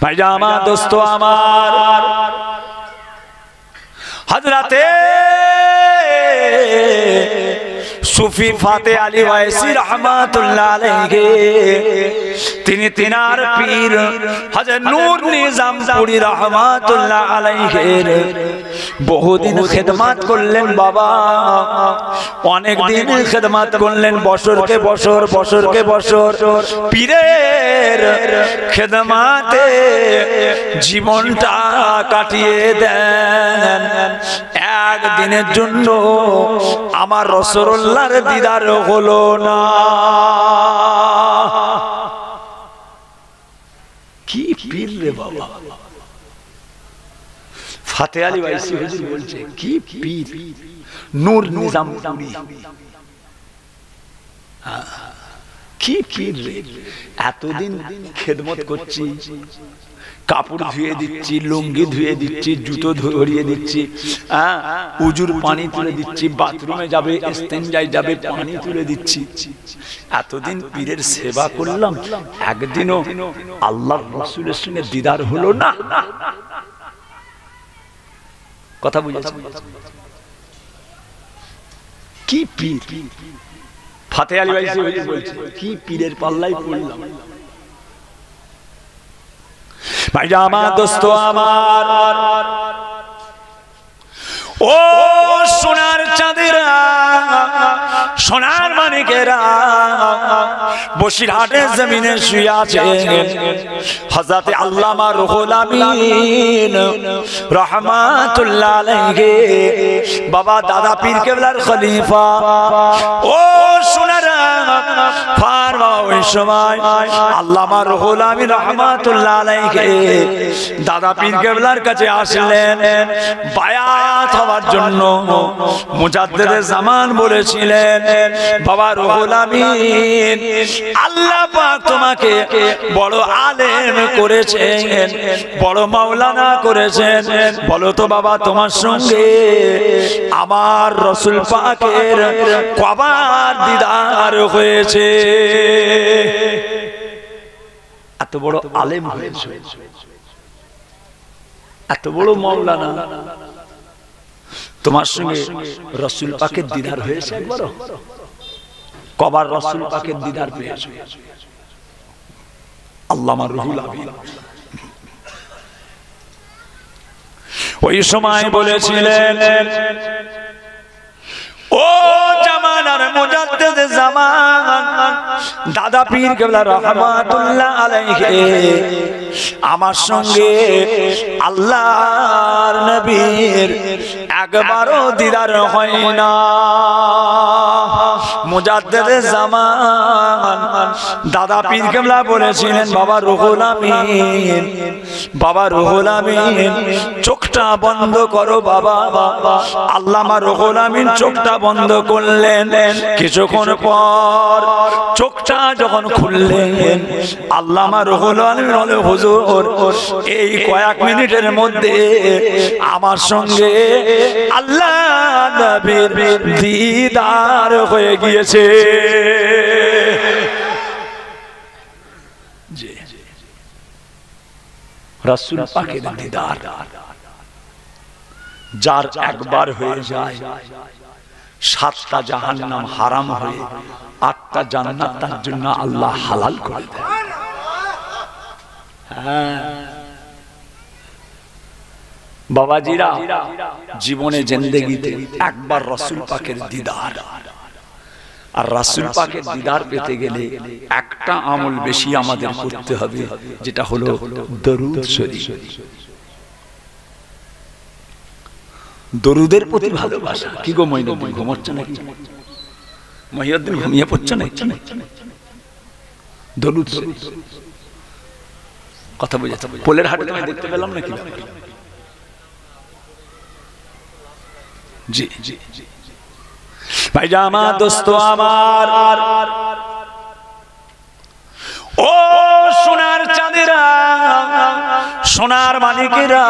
ভাইজামা দোস্ত আমার, হযরতে সুফি ফাতে আলী ওয়াইসি রহমাতুল্লাহ আলাইহি, তিনি তিনার পীর হযরত নূর নিজামপুরী রহমাতুল্লাহ আলাইহির বহুদিন খেদমত করলেন বাবা, অনেক দিন খেদমত করলেন, বছরকে বছর বছরকে বছর পীরের খেদমতে জীবনটা কাটিয়ে দেন। একদিনের জন্য আমার রাসূলুল্লাহর দিদার হলো না। কি পীর রে বাবা, ফাতে আলী ওয়াইসি হুজুর বলছে কি পীর, নূর নিজামপুরী, কি পীর রে। এতদিন খেদমত করছি, কাপড় ধুয়ে দিচ্ছি, লুঙ্গি ধুয়ে দিচ্ছি, জুতো ধরিয়ে দিচ্ছি, উজুর পানি তুলে দিচ্ছি, বাথরুমে যাবে, ইস্তেঞ্জায় যাবে, পানি তুলে দিচ্ছি। এতদিন পীরের সেবা করলাম, একদিনও আল্লাহর রাসূলের সঙ্গে দিদার হলো না। কথা বুঝেছেন? কি পীর, ফাতে আলী ওয়াইসি বলছে কি পীরের পাল্লায় পড়লাম। ভাইজামা দোস্ত আমার, ও সোনার চাঁদেরা, সোনার মানিকেরা, বসিরহাটের জমিনে শুয়ে আছেন হযরত আল্লামা রুহুল আমিন রহমাতুল্লাহ আলাইহি, বাবা দাদা পীর কেবলার খলিফা। ও সোনারা, ফারমা ওই সময় আল্লামা রুহুল আমিন রহমাতুল্লাহ আলাইহি দাদা পীর কেবলার কাছে আসলেন বায়াত হওয়ার জন্য। মুজাদ্দিদে জামান বলেছিলেন, বাবা রুহুল আমিন, আল্লাহ পাক তোমাকে বড় আলেম করেছেন, বড় মাওলানা করেছেন, বলো তো বাবা তোমার সঙ্গে আমার রাসূল পাকের কবার দিদার হয়েছে? এত বড় আলেম হয়েছে, এত বড় মাওলানা, তোমার সঙ্গে রাসূল পাকের দিদার হয়েছে একবারও? কবার রাসূল পাকের দিদার পেয়েছে? আল্লামা রুহুল আমিন ওই সময় বলেছিলেন, ও জামানার মুজাদ্দিদ জামান দাদা পীর কেবলা রহমাতুল্লাহ আলাইহি, আমার সঙ্গে আল্লাহর নবীর একবারও দিদার হয় না। মুজাদ্দিদ জামান দাদা পীর কেবলা বলেছিলেন, বাবা রুহুল আমিন, বাবা রুহুল আমিন, চোখটা বন্ধ করো বাবা। আল্লামা রুহুল আমিন চোখটা বন্ধ করলেন, কিছুক্ষণ পর চোখটা যখন খুললেন, আল্লামা রুহুল আমিন বলে, হুজুর এই কয়েক মিনিটের মধ্যে আমার সঙ্গে আল্লাহ নবীর দিদার হয়ে গিয়েছে। রাসূল পাকের দিদার যার একবার হয়ে যায়, 7টা জাহান্নাম হারাম হয়ে 8টা জান্নাত তার জন্য আল্লাহ হালাল করে দেয়। বাবাজিরা, জীবনে জিন্দেগিতে একবার রাসূল পাকের দিদার, আর রাসূল পাকের দিদার পেতে গেলে একটা আমল বেশি আমাদের করতে হবে, যেটা হলো দরুদ শরীফ। দরুদের প্রতি ভালোবাসা। কি গো মঈনুদ্দিন, ঘুমোচ্ছ নাকি? মহিউদ্দিন ঘুমিয়ে পড়ছো নাকি? দরুদ শরীফ কথা বুঝেছো? পোলের হাটে আমি দেখতে পেলাম নাকি? জি জি জি ভাইজামা দোস্ত আমার, ও সোনার চাঁদেরা, সোনার মানিকেরা,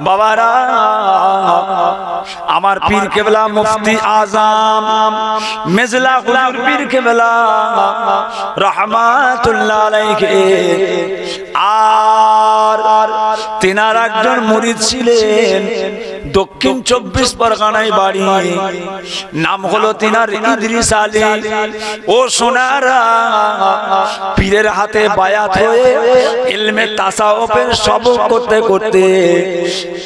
বাবারা, আমার পীর কেবলা মুফতি আজম মেজলা হুজুর পীর কেবলা রহমাতুল্লাহ আলাইহি আর তেনার একজন মুরিদ ছিলেন দক্ষিণ 24 পরগনায় বাড়ি, নাম হলো তেনার ইদ্রিস আলী। ও সোনারা, পীরের হাতে বায়াত হয়ে ইলমে তাসাউফের সবক করতে করতে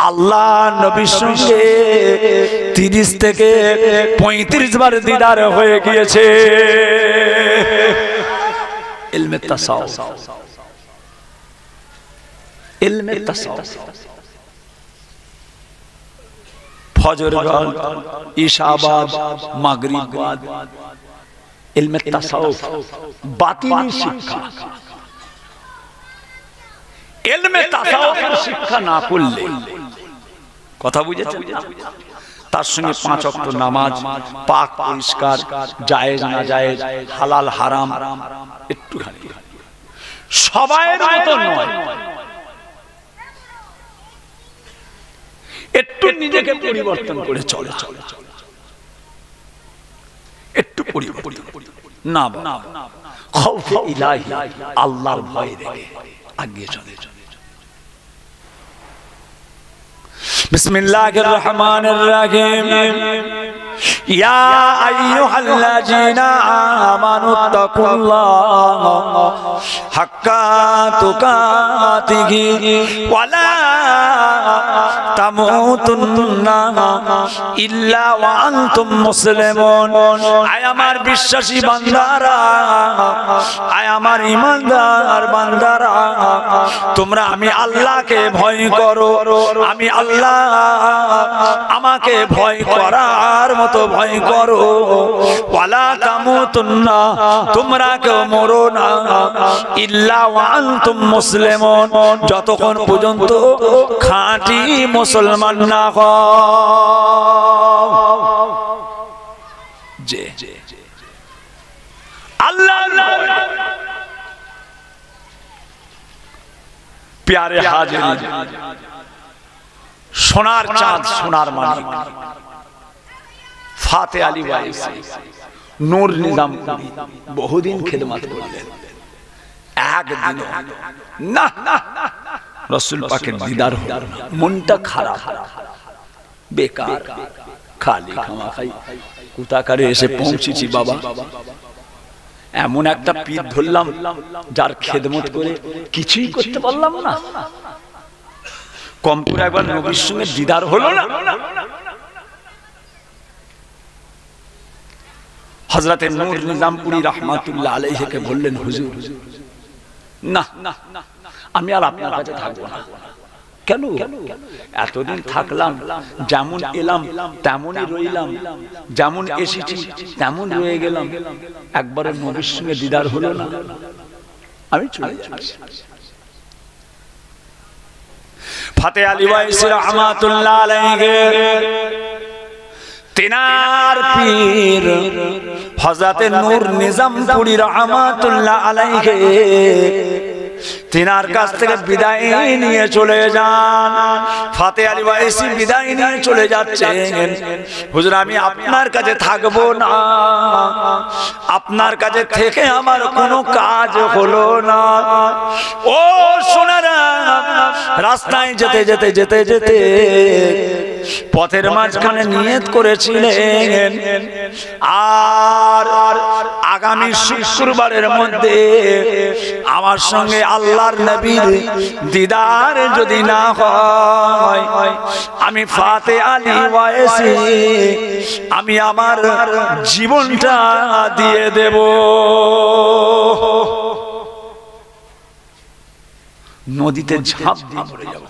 আল্লাহ নবীর সঙ্গে 30 থেকে 35 বার দিদার হয়ে গিয়েছে। ইলমে তাসাউফ, ইলমে তাসাউফ, ফজর বাদ, ইশা বাদ, মাগরিব বাদ, ইলমে তাসাউফ বাতিনি শিক্ষা। ইলমে তাসাউফের শিক্ষা না করলে, কথা বুঝেছেন, তার সঙ্গে 5 ওয়াক্ত নামাজ, পাক পরিষ্কার, জায়েজ না জায়েজ, হালাল হারাম একটুখানি সবাইয়ের মতো নয়, একটু নিজেকে পরিবর্তন করে চলে, একটু পরিবর্তন না, খাউফে ইলাহি, আল্লাহর ভয় রেখে আগে চলে। বিসমিল্লাহির রহমানির রহিম। ইয়া আইয়ুহাল্লাযীনা আমানুত্তাকুল্লাহ হাক্কা তুকাতিহি ওয়া লা তামুতুন্না ইল্লা ওয়া আনতুম মুসলিমুন। আয় আমার বিশ্বাসী বান্দারা, আয় আমার ঈমানদার বান্দারা, তোমরা আমি আল্লাহকে ভয় করো। আমি আল্লাহ, আমাকে ভয় করার মতো ভয় করো। ওয়ালা তামুতুন্না, তোমরা কেউ মরো না, ইল্লা ওয়া আনতুম মুসলিমুন, যতক্ষণ পর্যন্ত খাঁটি মুসলমান না হও। যে আল্লাহ প্যারে হাজির, সোনার চাঁদ, সোনার মানিক ফাতে আলী ওয়াইসি নূর নিজাম বহুদিন খেদমত করলেন। একদিন না রাসূল পাকের দিদার হলো না, মনটা খারাপ, বেকার, খালি খামাখাই কুতাকারে এসে পৌঁছেছি। বাবা, এমন একটা পীর ধরলাম যার খেদমত করে কিছুই করতে পারলাম না, কমপুরে একবার নবীর সঙ্গে দিদার হলো না। হযরতে নূর নিজামপুরী রাহমাতুল্লাহ আলাইহিকে বললেন, হুজুর না, আমি আর আপনার কাছে থাকবো না। কেন? এতদিন থাকলাম, যেমন এলাম তেমনই রইলাম, যেমন এসেছি তেমন রয়ে গেলাম, একবারে নবীর সঙ্গে দিদার হলো না, আমি চলে যাচ্ছি। ফাতে আলী ওয়াইসি রাহমাতুল্লাহ আলাইহি তিনার পীর হযরতে নূর নিজামপুরী রাহমাতুল্লাহ আলাইহি তিনার কাছ থেকে বিদায় নিয়ে চলে যান। ফাতে আলী ওয়াইসি বিদায় নিয়ে চলে যাচ্ছেন। হুজুর, আমি আপনার কাছে থাকবো না, আপনার কাছে থেকে আমার কোনো কাজ হলো না। ও সোনারা, রাস্তায় যেতে যেতে যেতে যেতে পথের মাঝখানে নিয়ত করেছিলেন, আর আগামী শুক্রবারের মধ্যে আমার সঙ্গে আল্লাহর নবীর দিদার যদি না হয়, আমি ফাতে আলী ওয়াইসি আমি আমার জীবনটা দিয়ে দেব। নদীতে ঝাঁপ দিয়ে মরে যাব,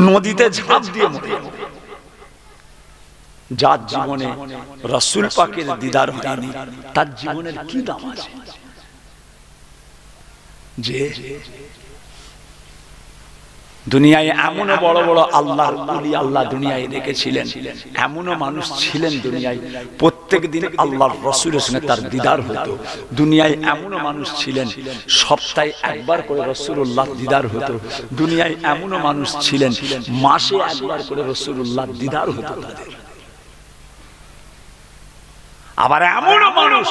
নদীতে ঝাঁপ দিয়ে মরে যাব। যার জীবনে রাসূল পাকের দিদার হয়নি, তার জীবনের কি দাম আছে? যে দুনিয়ায় এমনও বড় বড় আল্লাহর ওলি আল্লাহ দুনিয়ায় রেখেছিলেন, এমনও মানুষ ছিলেন দুনিয়ায় প্রত্যেক দিন আল্লাহর রাসূলের সঙ্গে তার দিদার হতো। দুনিয়ায় এমনও মানুষ ছিলেন সপ্তাহে একবার করে রাসূলুল্লাহ দিদার হতো। দুনিয়ায় এমনও মানুষ ছিলেন মাসে একবার করে রাসূলুল্লাহ দিদার হতো তাদের। আবার এমনও মানুষ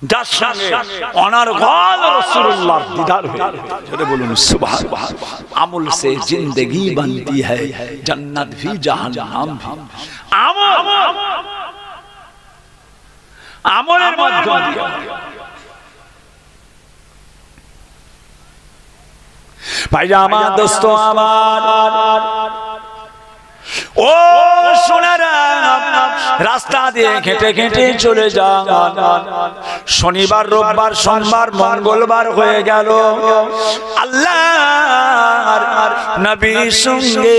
যার সঙ্গে অনর্গল রাসূলুল্লাহ দিদার হয়ে জোরে বলুন সুবহানাল্লাহ। আমল সে জিंदगी बनती है जन्नत भी जहन्नम भी। আমলের মাধ্যমে ভাইয়া আমার দোস্ত আমার ও সোনারা রাস্তা দিয়ে হেঁটে হেঁটে চলে যান। শনিবার রোববার সোমবার মঙ্গলবার হয়ে গেল, আল্লাহর নবীর সঙ্গে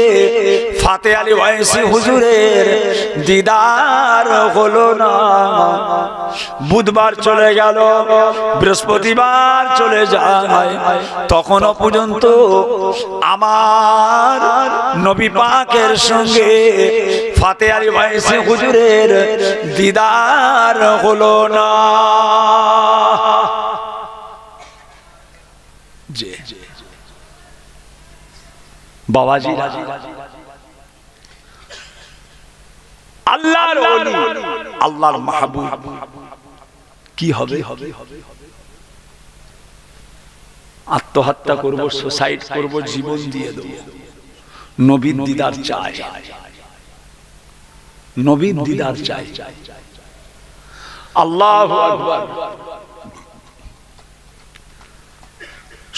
ফাতে আলী ওয়াইসি হুজুরের দিদার হলো না। বুধবার চলে গেল, বৃহস্পতিবার চলে যায়, তখনও পর্যন্ত আমার নবী পাকের সঙ্গে ফাতে আলী ওয়াইসি হুজুরের দিদার হলো না। বাবাজি আল্লাহর ওলি, আল্লাহর মাহবুব কি হবে? আত্মহত্যা করব, সুসাইড করব, জীবন দিয়ে দেব। নবীর দিদার চাই, নবীর দিদার চাই। আল্লাহু আকবার।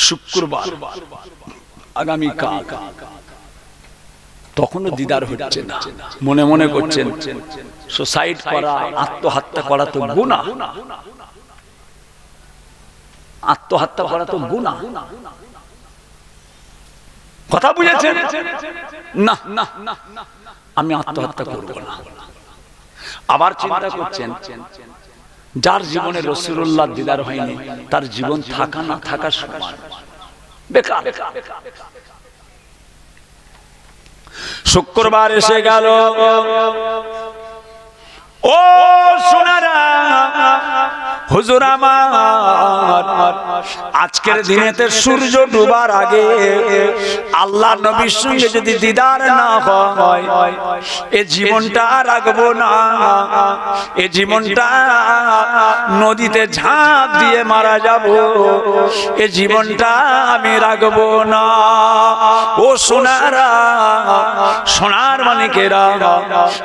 শুক্রবার আগামীকাল, তখনও দিদার হচ্ছে না। মনে মনে করছেন সুসাইড করা, আত্মহত্যা করা তো গুনাহ, আত্মহত্যা করা তো গুনাহ। কথা বুঝেছেন? না না, আমি আত্মহত্যা করব না। আবার চিন্তা করছেন যার জীবনে রাসূলুল্লাহ দিদার হয়নি তার জীবন থাকা না থাকা সমান, বেকার। শুক্রবার এসে গেল, ও সোনারা হুজুর আমার, আজকের দিনেতে সূর্য ডুবার আগে আল্লাহ নবীর সঙ্গে যদি দিদার না হয়, এ জীবনটা রাখবো না, এ জীবনটা নদীতে ঝাঁপ দিয়ে মারা যাব, এ জীবনটা আমি রাখবো না। ও সোনারা, সোনার মানিকেরা,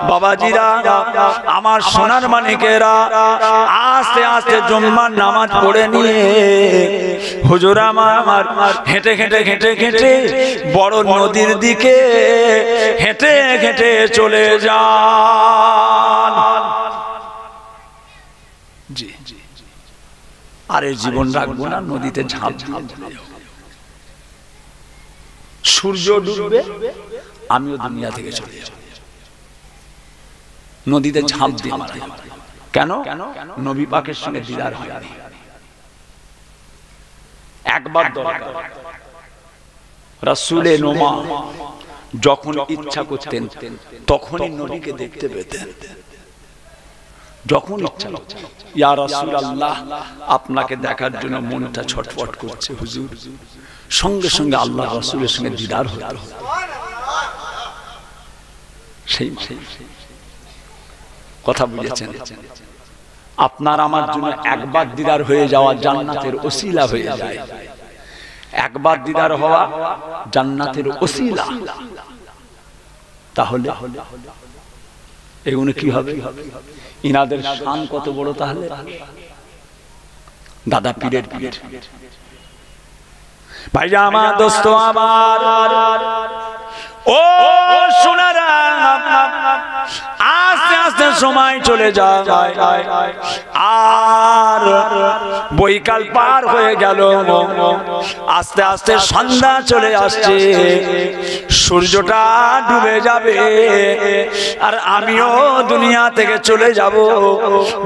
বাবাজিরা, আমার সোনার মানিকেরা, আস্তে আস্তে জুম্মার নামাজ পড়ে নিয়ে হুজুর আমার হেঁটে হেঁটে হেঁটে হেঁটে বড় নদীর দিকে হেঁটে হেঁটে চলে যান। জি, আরে জীবন রাখবো না, নদীতে ঝাঁপ দিয়ে সূর্য ডুববে, আমিও দুনিয়া থেকে চলে যাব, নদীতে ঝাঁপ দিয়ে মারা যাব। কেন? নবী পাকের সঙ্গে দিদার হয়নি। একবার দরকার। রাসূলে নোমা যখন ইচ্ছা করতেন তখনই নবীকে দেখতে পেতেন। যখন ইচ্ছা করতেন, ইয়া রাসূলুল্লাহ, আপনাকে দেখার জন্য মনটা ছটফট করছে হুজুর, সঙ্গে সঙ্গে আল্লাহ রাসূলের সঙ্গে দিদার হতো। সেই কথা বুঝেছেন? আপনার আমার জন্য একবার দিদার হয়ে যাওয়া জান্নাতের ওসিলা হয়ে যায়। একবার দিদার হওয়া জান্নাতের ওসিলা। তাহলে এগুলো কি হবে? ইনাদের শান কত বড় তাহলে? দাদা পীরের পীর। ভাইয়া আমার, দোস্ত আমার, ও সোনারা, আস্তে আস্তে সময় চলে যায়, আর বৈকাল পার হয়ে গেল, আস্তে আস্তে সন্ধ্যা চলে আসছে, সূর্যটা ডুবে যাবে, আর আমিও দুনিয়া থেকে চলে যাব,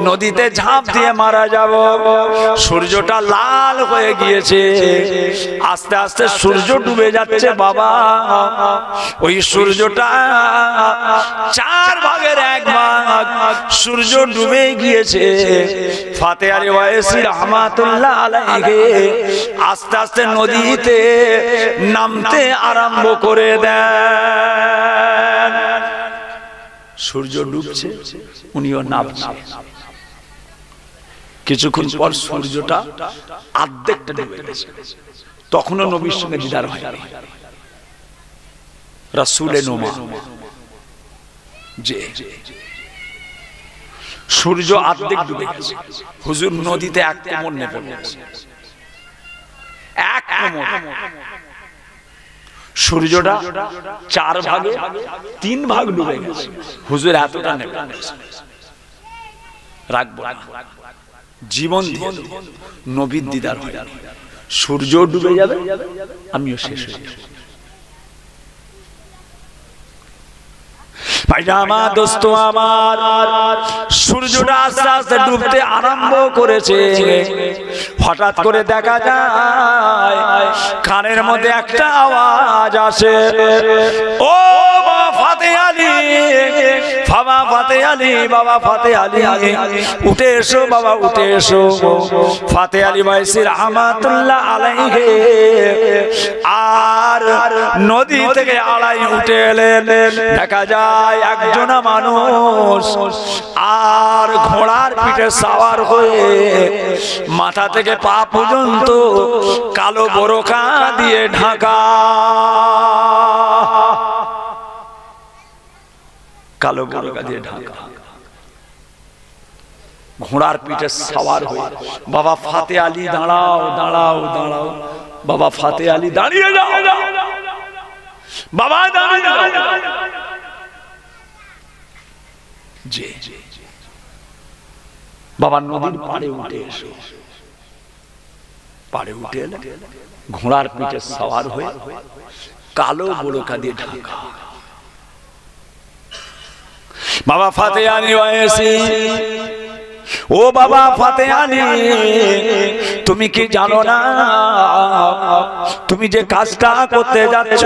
নদীতে ঝাঁপ দিয়ে মারা যাব। সূর্যটা লাল হয়ে গিয়েছে, আস্তে আস্তে সূর্য ডুবে যাচ্ছে বাবা। ওই সূর্যটা 4 ভাগের 1 ভাগ সূর্য ডুবে গিয়েছে। ফাতে আলী ওয়াইসি রাহমাতুল্লাহ আলাইহি আস্তে আস্তে নদীতে নামতে আরম্ভ করে দেন। সূর্য ডুবছে, উনিও নামছে, কিছুক্ষণ পর সূর্যটা অর্ধেকটা ডুবে গেছে, তখনও নবীর সঙ্গে দিদার হয়নি। রাসূলে নোমা যে সূর্য অর্ধেক ডুবে গেছে, হুজুর নদীতে এক কোমর নেমে পড়েছে, এক কোমর। সূর্যটা 4 ভাগে 3 ভাগ ডুবে গেছে, হুজুর এতটা নেমে পড়েছে। রাখবো জীবন দিয়ে নবীর দিদার হয়, সূর্য ডুবে যাবে, আমিও শেষ হয়ে যাবো। পায়জামা দোস্ত আমার, সূর্যটা আস্তে আস্তে ডুবতে আরম্ভ করেছে। হঠাৎ করে দেখা যায় কানের মধ্যে একটা আওয়াজ আসে, ও বাবা ফাতে আলী, বাবা ফাতে আলী, বাবা ফাতে আলী, উঠে এসো বাবা, উঠে এসো। ফাতে আলী ওয়াইসি রাহমাতুল্লাহ আলাইহি আর নদী থেকে আড়াই উঠে এলেন। দেখা যায় একজন মানুষ আর ঘোড়ার পিঠে সাওয়ার হয়ে মাথা থেকে পা পর্যন্ত কালো বোরকা দিয়ে ঢাকা, কালো বোরকা দিয়ে ঢাকা, ঘোড়ার পিঠে সাওয়ার হয়ে। বাবা ফাতে আলী দাঁড়াও, দাঁড়াও, দাঁড়াও। বাবা ফাতে আলী দাঁড়িয়ে যাও, বাবা দাঁড়িয়ে যাও। বাবা নদীর পাড়ে উঠে এসো, পাড়ে উঠে এলে ঘোড়ার পিঠে সাওয়ার হয়ে কালো বোরকা দিয়ে ঢাকা। বাবা ফাতে আলী ওয়াইসি, ও বাবা ফাতে আলী, তুমি কি জানো না তুমি যে কাজটা করতে যাচ্ছ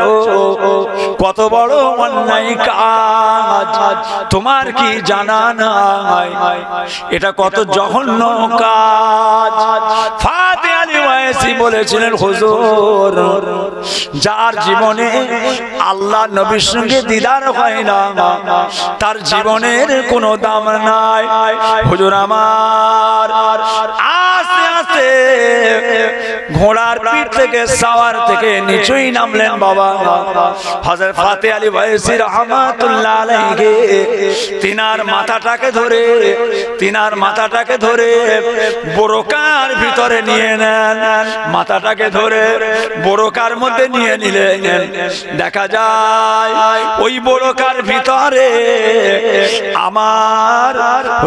কত বড় অন্যায় কাজ? তোমার কি জানা নাই এটা কত জঘন্য কাজ? ফাতে আলী ওয়াইসি বলেছিলেন, হুজুর, যার জীবনে আল্লাহ নবীর সঙ্গে দিদার হয় না তার জীবনের কোনো দাম নাই। হুজুর আমার আস্তে আস্তে ঘোড়ার পিঠ থেকে সাওয়ার থেকে নিচেই নামলেন। বাবা হযরত ফাতে আলী ওয়াইসি রাহমাতুল্লাহ আলাইহি তিনার মাথাটাকে ধরে বোরকার ভিতরে নিয়ে নেন, মাথাটাকে ধরে বোরকার মধ্যে নিয়ে নিলেন। দেখা যায় ওই বোরকার ভিতরে আমার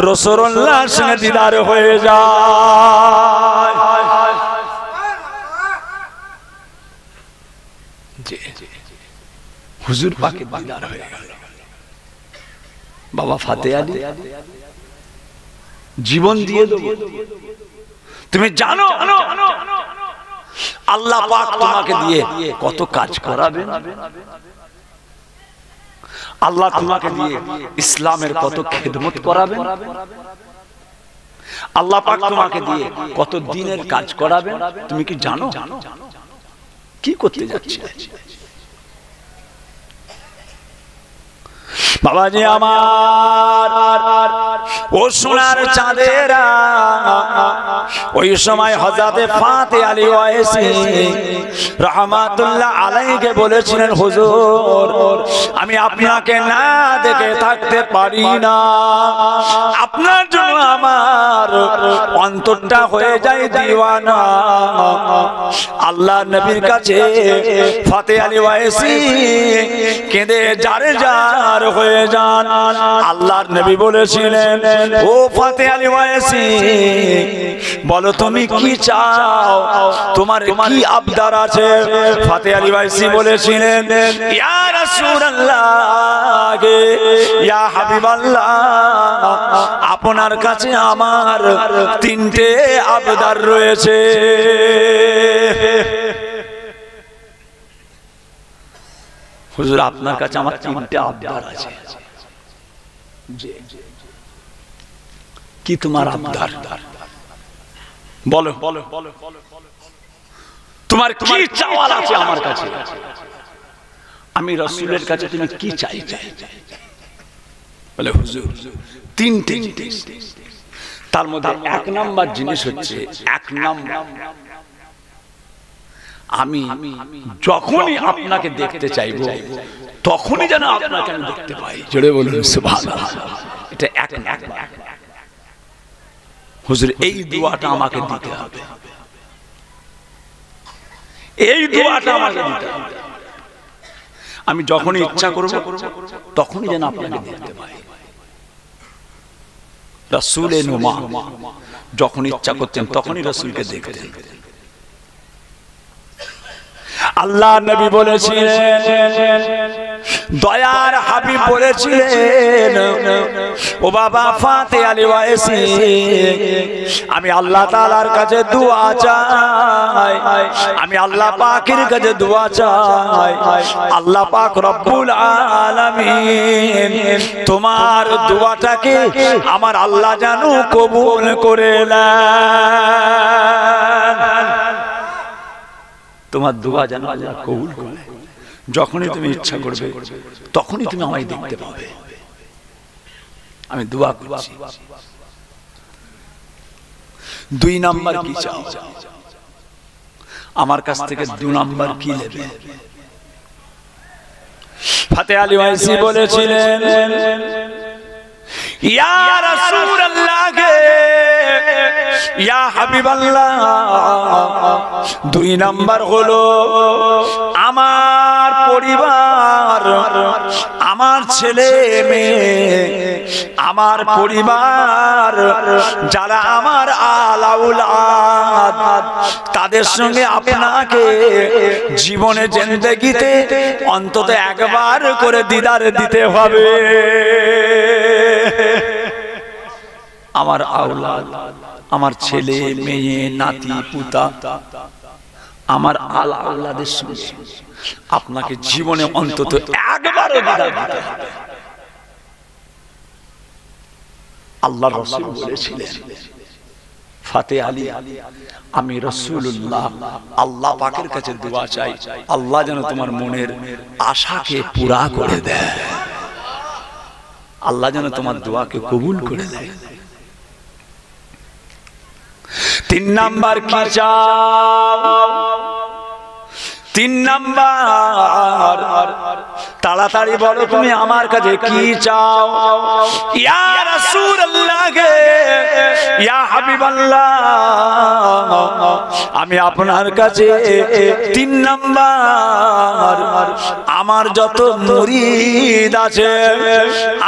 রাসূলুল্লাহর সঙ্গে দিদার হয়ে যায়। হুজুর পাকে দিদার হয়ে গেল। বাবা ফাতে আলী, জীবন দিয়ে দেবো। তুমি জানো আল্লাহ পাক তোমাকে দিয়ে কত কাজ করাবেন, আল্লাহ তোমাকে দিয়ে ইসলামের কত খেদমত করাবেন, আল্লাহ পাক তোমাকে দিয়ে কত দিনের কাজ করাবেন। তুমি কি জানো? কি করতে যাচ্ছে বাবাজি আমার? ও সোনার চাঁদেরা, ওই সময় হযরত ফাতে আলী ওয়াইসি রাহমাতুল্লাহ আলাইহি বলেছিলেন, হুজুর, আমি আপনাকে না দেখে থাকতে পারি না, আপনার জন্য আমার অন্তরটা হয়ে যায় দিওয়ানা। আল্লাহ নবীর কাছে ফাতে আলী ওয়াইসি কেঁদে জারে জার হয়ে যান। আল্লাহর নবী বলেছিলেন, ও ফাতে আলী ওয়াইসি, বলো তুমি কি চাও, তোমার কি আবদার আছে? ফাতে আলী ওয়াইসি বলেছিলেন, ইয়া রাসূলুল্লাহ, ইয়া হাবিবাল্লাহ, আপনার কাছে আমার 3টে আবদার রয়েছে। হুজুর, আপনার কাছে আমার 3টে আবদার আছে। কি তোমার আবদার? বলো, তোমার কি চাওয়ার আছে আমার কাছে? আমি রাসূলের কাছে তুমি কি চাইবে? বলে, হুজুর, 3টে। তার মধ্যে এক নাম্বার জিনিস হচ্ছে, এক নাম্বার আমি যখনই আপনাকে দেখতে চাইব তখনই যেন আপনাকে আমি দেখতে পাই। জোরে বলুন সুবহানাল্লাহ। এটা এক নাম্বার। হুজুর এই দোয়াটা আমাকে দিতে হবে, এই দোয়াটা আমাকে দিতে হবে। আমি যখনই ইচ্ছা করব তখনই যেন আপনাকে দেখতে পাই। রাসূলে নুমা যখন ইচ্ছা করতেন তখনই রাসূলকে দেখতেন। আল্লাহ নবী বলেছিলেন, দয়ার হাবিব বলেছিলেন, ও বাবা ফাতে আলী ওয়াইসি, আমি আল্লাহ তাআলার কাছে দোয়া চাই, আমি আল্লাহ পাকের কাছে দোয়া চাই, আল্লাহ পাক রব্বুল আলামিন তোমার দোয়াটাকে আমার আল্লাহ যেন কবুল করে নেন। তোমার দোয়া যেন আল্লাহ কবুল করে। যখনই তুমি ইচ্ছা করবে তখনই তুমি আমায় দেখতে পাবে। আমি দোয়া করছি। 2 নাম্বার কি চাও? আমার কাছ থেকে 2 নাম্বার কি নেবে? ফাতে আলী ওয়াইসি বলেছিলেন, ইয়া রাসূলুল্লাহ গে, ইয়া হাবিবাল্লাহ, 2 নাম্বার হলো আমার পরিবার, আমার ছেলে মেয়ে, আমার পরিবার, যারা আমার আলাউলাদ, তাদের সঙ্গে আপনাকে জীবনে জিন্দেগিতে অন্তত একবার করে দিদার দিতে হবে। আমার আওলাদ, আমার ছেলে মেয়ে, নাতি পুতা, আমার আওলাদের সঙ্গে আপনাকে জীবনে অন্তত একবারও দিদার দিতে হবে। আল্লাহ রাসূল বলেছিলেন, ফাতে আলী, আমি রাসূলুল্লাহ আল্লাহ পাকের কাছে দোয়া চাই, আল্লাহ যেন তোমার মনের আশাকে পুরা করে দেয়, আল্লাহ যেন তোমার দোয়াকে কবুল করে দেয়। 3 নাম্বার কি চাও? 3 নাম্বার তাড়াতাড়ি বলো তুমি আমার কাছে কি চাও? ইয়া রাসূলুল্লাহ গে, ইয়া হাবিবাল্লাহ, আমি আপনার কাছে 3 নাম্বার, আমার যত মুরিদ আছে,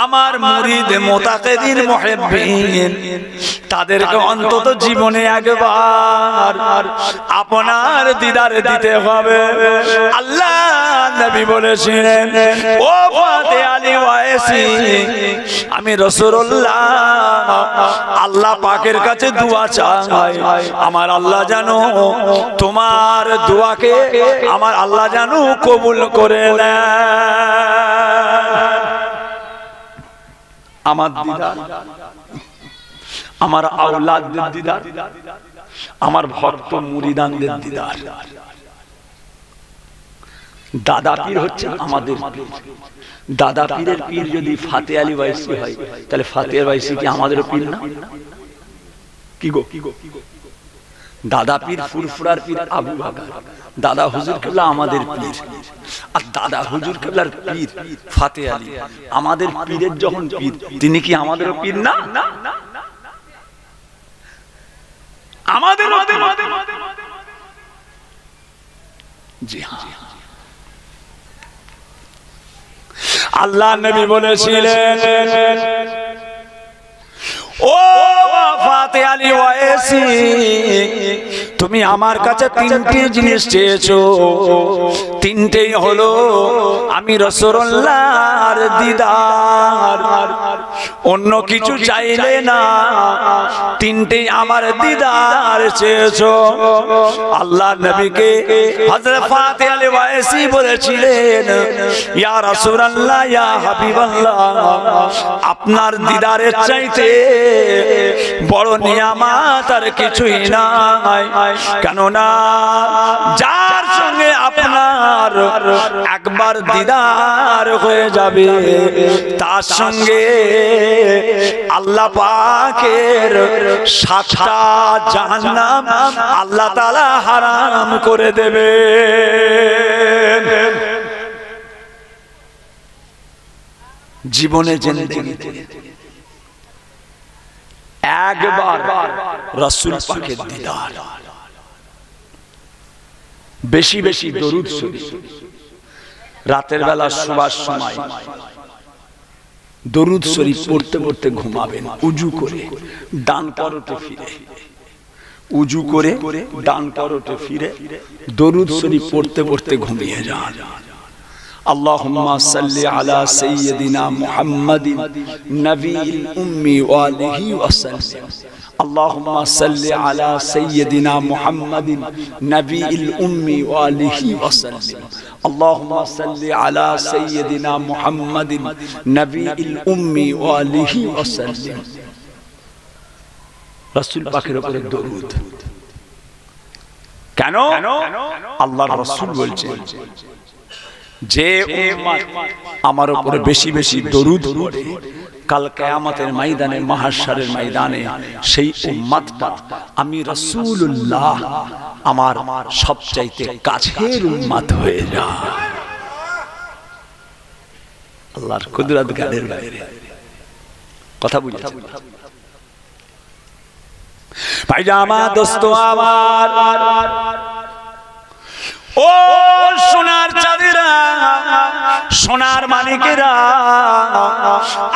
আমার মুরিদ মুতাকিদিন মুহিব্বিন, তাদেরকে অন্তত জীবনে একবার আপনার দিদার দিতে হবে। আল্লাহ নবী বলেছিলেন, ও ফাতে আলী ওয়াইসি, আমি রাসূলুল্লাহ আল্লাহ পাকের কাছে দোয়া চাই, আমার আল্লাহ যেন তোমার দোয়াকে আমার আল্লাহ যেন কবুল করে নেন। আমার দিদার, আমার আওলাদদের দিদার, আমার ভক্ত মুরিদানদের দিদার। দাদা পীর হচ্ছে আমাদের পীর। দাদা পীরের পীর যদি ফাতে আলী ওয়াইসি হয়, তাহলে ফাতে আলী ওয়াইসি কি আমাদেরও পীর না? কি গো, দাদা পীর ফুরফুরার পীর আবু বকর, দাদা হুজুর কেবলা আমাদের পীর, আর দাদা হুজুর কেবলার পীর ফাতে আলী আমাদের পীরের যখন পীর, তিনি কি আমাদেরও পীর না? আমাদের জি হ্যাঁ। আল্লাহ নবী বলেছিলেন, ও ফাতে আলী ওয়াইসি, তুমি আমার কাছে 3টি জিনিস চেয়েছো, 3টেই হলো আমি রাসূলুল্লাহর দিদার, অন্য কিছু চাইলে না, 3টেই আমার দিদার চেয়েছো। আল্লাহ নবীকে হযরত ফাতে আলী ওয়াইসি বলেছিলেন, ইয়া রাসূলুল্লাহ, ইয়া হাবিবাল্লাহ, আপনার দিদারের চাইতে বড় নিয়ামত আর কিছুই নাই। কেননা যার সঙ্গে আপনার একবার দিদার হয়ে যাবে তার সঙ্গে আল্লাহ পাকের 7টা জাহান্নাম আল্লাহ তাআলা হারাম করে দেবে। জীবনে জিন্দেগিতে একবার রাসূল পাকের দিদার, বেশি বেশি দরুদ শরীফ, রাতের বেলা শোবার সময় দরুদ শরীফ পড়তে পড়তে ঘুমাবেন। উজু করে ডান পরতে ফিরে, উজু করে ডান পরতে ফিরে দরুদ শরীফ পড়তে পড়তে ঘুমিয়ে যান। আল্লাহুম্মা সাল্লি আলা সাইয়্যিদিনা মুহাম্মাদিন নবিয়িল উম্মি ওয়া আলিহি ওয়া সাল্লাম। আল্লাহুম্মা সাল্লি আলা সাইয়্যিদিনা মুহাম্মাদিন নবিয়িল উম্মি ওয়া আলিহি ওয়া সাল্লাম। আল্লাহুম্মা সাল্লি আলা সাইয়্যিদিনা মুহাম্মাদিন নবিয়িল উম্মি ওয়া আলিহি ওয়া সাল্লাম। রাসূল পাকের উপরে দরুদ। কেন? আল্লাহর রাসূল বলছেন যে উম্মত আমার উপরে বেশি বেশি দরুদ পড়ে কাল কিয়ামতের ময়দানে, মাহশরের ময়দানে সেই উম্মতটা আমি রাসূলুল্লাহ আমার সবচাইতে কাছের উম্মত হয়ে যায়। আল্লাহর কুদরত গানের বাইরে কথা বুঝেছেন ভাইজামা দোস্ত আমার, ও সোনার চাঁদেরা, সোনার মানিকেরা,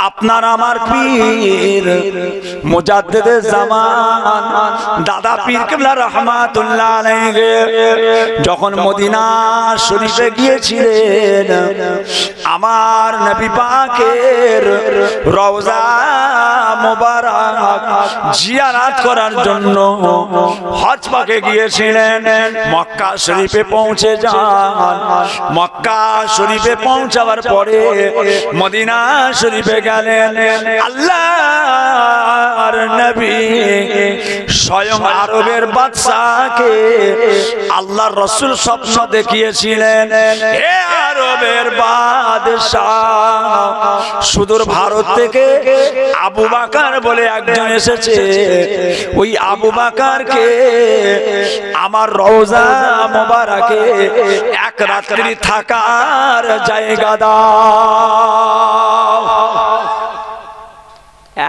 আপনার আমার পীর মুজাদ্দিদে জামান দাদা পীর কিবলা রাহমাতুল্লাহ আলাইহি যখন মদিনা শরীফে গিয়েছিলেন, আমার নবী পাকের রওজা মোবারক জিয়ারত করার জন্য হজ পাকে গিয়েছিলেন। মক্কা শরীফে পৌঁছে যান। মক্কা শরীফে পৌঁছাবার পরে মদিনা শরীফে গেলেন। আল্লাহর নবী স্বয়ং আরবের বাদশাকে আল্লাহর রাসূল স্বপ্ন দেখিয়েছিলেন, হে আরবের বাদশাহ, সুদূর ভারত থেকে আবু বকর বলে একজন এসেছে, ওই আবু বকরকে আমার রওজা মোবারকে এক রাত্রি থাকার জায়গা দাও।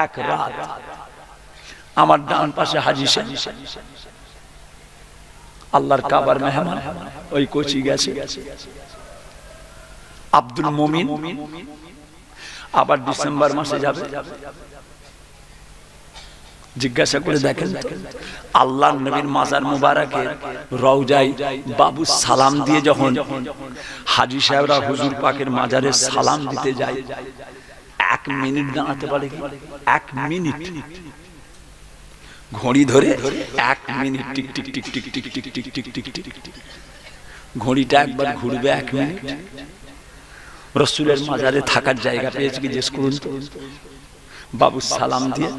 এক রাত আমার ডান পাশে হাজী সাহেব, আল্লাহর কাবার মেহমান, ওই কোচি গেছে আব্দুল মুমিন, আবার ডিসেম্বর মাসে যাবে। জিজ্ঞাসা করে দেখেন আল্লাহর নবীর মাজার মুবারকে রওজায় বাবু সালাম দিয়ে যখন হাজী সাহেবরা হুজুর পাকের মাজারে সালাম দিতে যায়, 1 মিনিট দাঁড়াতে পারে কি? 1 মিনিট ঘড়ি ধরে 1 minute tick tick tick tick tick tick tick tick tick tick tick, ঘড়িটা একবার ঘুরবে 1 মিনিট। রাসূলের মাজারে থাকার জায়গা পেয়েছে কি? জিজ্ঞেস করুন তো। বাবু সালাম দিয়ে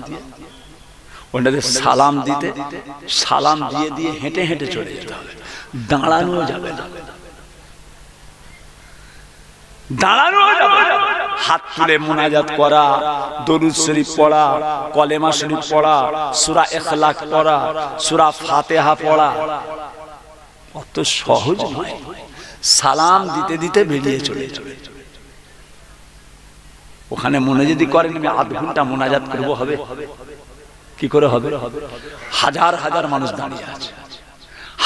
ওনাদের সালাম দিতে, সালাম দিয়ে দিয়ে হেঁটে হেঁটে চলে যেতে হবে, দাঁড়ানো যাবে না, দাঁড়ানো যাবে না। হাত তুলে মুনাজাত করা, দরুদ শরীফ পড়া, কলেমা শরীফ পড়া, সূরা ইখলাস পড়া, সূরা ফাতিহা পড়া অত সহজ নয়। সালাম দিতে দিতে বেরিয়ে চলে যাবে। ওখানে মনে যদি করেন আমি আধ ঘন্টা মুনাজাত করব, হবে কি করে হবে? হাজার হাজার মানুষ দাঁড়িয়ে আছে,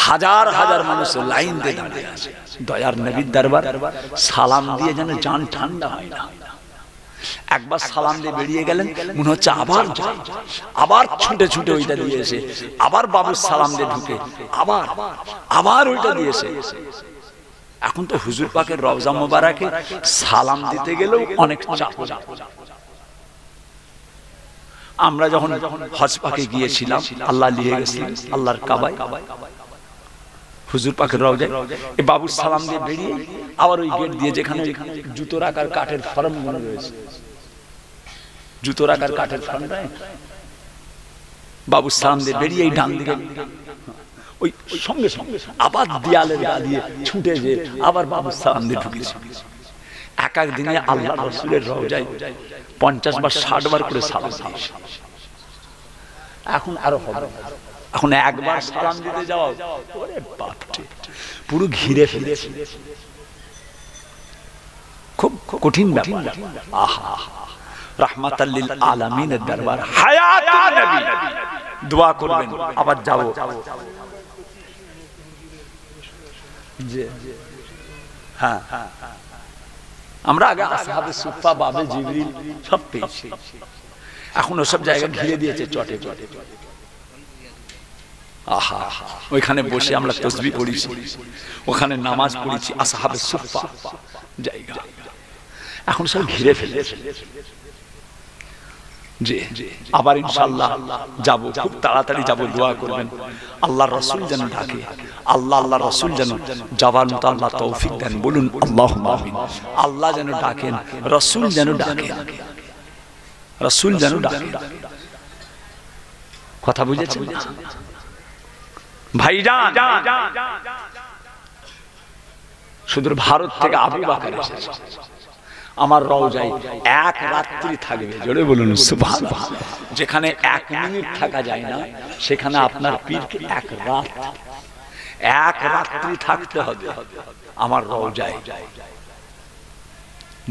হাজার হাজার মানুষ লাইন দিয়ে দাঁড়িয়ে আছে। দয়ার নবীর দরবার সালাম দিয়ে যেন জান ঠান্ডা হয় না। একবার সালাম দিয়ে বেরিয়ে গেলেন, মনে হচ্ছে আবার আবার ছুটে ছুটে ওইটা দিয়েছে, আবার বাবুর সালাম দিয়ে ঢুকে আবার আবার ওইটা দিয়েছে। এখন তো হুজুর পাকের রওজা মোবারকে সালাম দিতে গেলেও অনেক চাপ। আমরা যখন হজ পাকে গিয়েছিলাম, আল্লাহ নিয়ে গেছিলেন আল্লাহর কাবায়, হুজুর পাকের রওজায় এই বাবুর সালাম দিয়ে বেরিয়ে আবার ওই গেট দিয়ে যেখানে জুতো রাখার কাঠের ফরম মনে রয়েছে, জুতো রাখার কাঠের ফরমটায় বাবুর সালাম দিয়ে বেরিয়ে এই ডান দিকে ওই সঙ্গে সঙ্গে আবার দেয়ালের গা দিয়ে ছুটে যে আবার বাবু সালাম দিয়ে ঢুকেছি। এক এক দিনে আল্লাহ রাসূলের রওজায় 50 বার 60 বার করে সালাম দিয়েছি। এখন আরো হবে, এখন একবার সালাম দিতে যাও ওরে বাপ রে, পুরো ঘিরে ফেলেছে। খুব কঠিন ব্যাপার। আহা, রাহমাতাল লিল আলামিনের দরবার, হায়াতুন নবী। দোয়া করবেন, আবার যাব। হ্যাঁ, আমরা আগে আসহাবে সুফা, বাবে জিবরিল সব পেয়েছি। এখন ওসব জায়গা ঘিরে দিয়েছে চটে চটে। আহা, ওইখানে বসে আমরা তাসবিহ পড়েছি, ওখানে নামাজ পড়েছি, আসহাবে সুফা জায়গা এখন সব ঘিরে ফেলেছে। জি, আবার ইনশাআল্লাহ যাব, খুব তাড়াতাড়ি যাব। দোয়া করবেন আল্লাহর রাসূল যেন ডাকে, আল্লাহর রাসূল যেন যাবার মতো আল্লাহ তৌফিক দেন। বলুন আল্লাহুম্মা আমিন। আল্লাহ যেন ডাকেন, রাসূল যেন ডাকেন, রাসূল যেন ডাকেন। কথা বুঝেছেন ভাইজান? সুদূর ভারত থেকে আবু বকর এসেছে আমার রওজায়, এক রাত্রি থাকবে। জোরে বলুন সুবহানাল্লাহ। যেখানে 1 মিনিট থাকা যায় না, সেখানে আপনার পীরকে এক রাত্রি থাকতে হবে আমার রওজায়।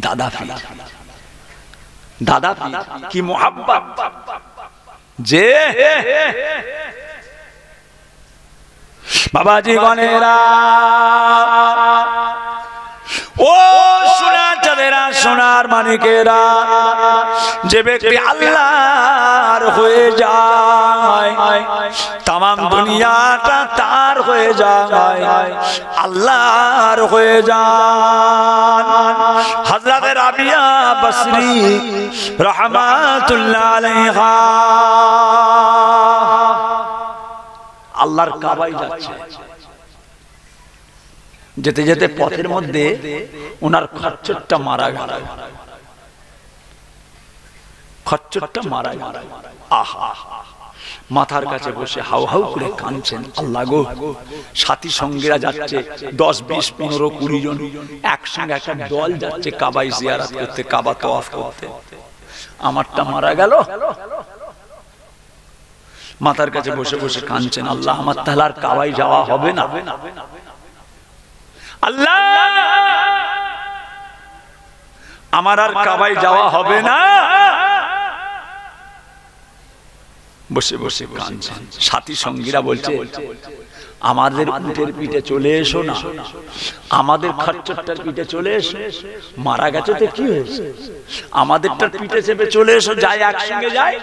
দাদা পীর, দাদা পীর কি মোহাব্বত যে বাবাজি গনেরা, ও সোনার চাঁদেরা, সোনার মানিকেরা, যে ব্যক্তি আল্লাহর হয়ে যায় তামাম দুনিয়াটা তার হয়ে যায়, আল্লাহর হয়ে যায়। হযরত রাবিয়া বসরি রাহমাতুল্লাহ আলাইহা আল্লাহর কাবায় যাচ্ছে, যেতে যেতে পথের মধ্যে ওনার খচ্চরটা মারা গেল, খচ্চরটা মারা গেল। আহা, মাথার কাছে বসে হাউ হাউ করে কাঁদছেন। আল্লাহ গো, সাথী সঙ্গীরা যাচ্ছে 10, 20, 15, 20 জন একসঙ্গে একটা দল যাচ্ছে কাবায় জিয়ারত করতে, কাবা তওয়াফ করতে। আমারটা মারা গেল। মাথার কাছে বসে বসে কাঁদছেন, আল্লাহ আমার তাহলে আর কাবায় যাওয়া হবে না, আল্লাহ আমার আর কাবায় যাওয়া হবে না। বসে বসে কাঁদছেন। সাথী সঙ্গীরা বলছে, আমাদের উটের পিঠে চলে এসো না, আমাদের খচ্চরটার পিঠে চলে এসো। মারা গেছে তো কি হয়েছে, আমাদেরটার পিঠে চেপে চলে এসো, যাই একসঙ্গে যাই।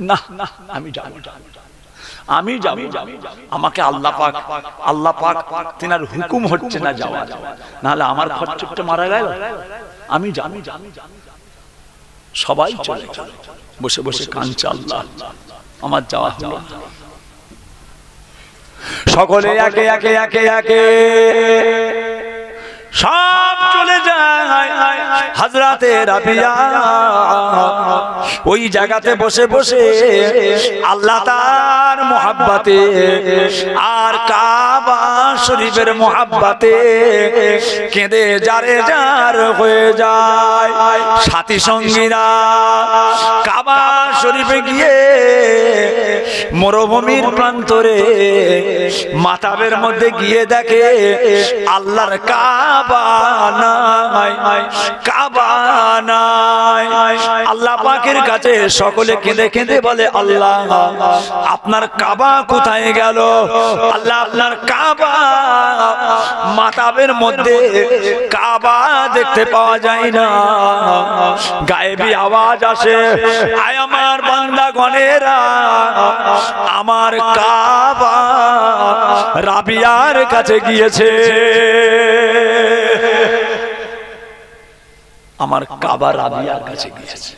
না না, আমি যাব, আমি যাব, আমাকে আল্লাহ পাক তিনার হুকুম হচ্ছে না যাওয়া, নাহলে আমার খচ্চরটা মারা গেল, আমি যাব। সবাই চলে গেল, বসে বসে কাঁদছে, আল্লাহ আমার যাওয়া হলো। সকলে একে একে একে একে সব চলে যায়। হযরতে রাবিয়া ওই জায়গাতে বসে বসে আল্লাহ তার মোহাব্বতে আর কাবা শরীফের মোহাব্বতে কেঁদে যারে যার হয়ে যায়। সাথী সঙ্গীরা কাবা শরীফে গিয়ে মরুভূমির প্রান্তরে মাতাবের মধ্যে গিয়ে দেখে আল্লাহর কাবা নাই, কাবা নাই। আল্লাহ পাকের কাছে সকলে কেঁদে কেঁদে বলে, আল্লাহ আপনার কাবা কোথায় গেল? আল্লাহ আপনার কাবা, মাতাবের মধ্যে কাবা দেখতে পাওয়া যায় না। গায়েবী আওয়াজ আসে, আয় আমার বান্দাগণেরা, আমার কাবা রাবিয়ার কাছে গিয়েছে, আমার কাবা রাবিয়ার কাছে গিয়েছে,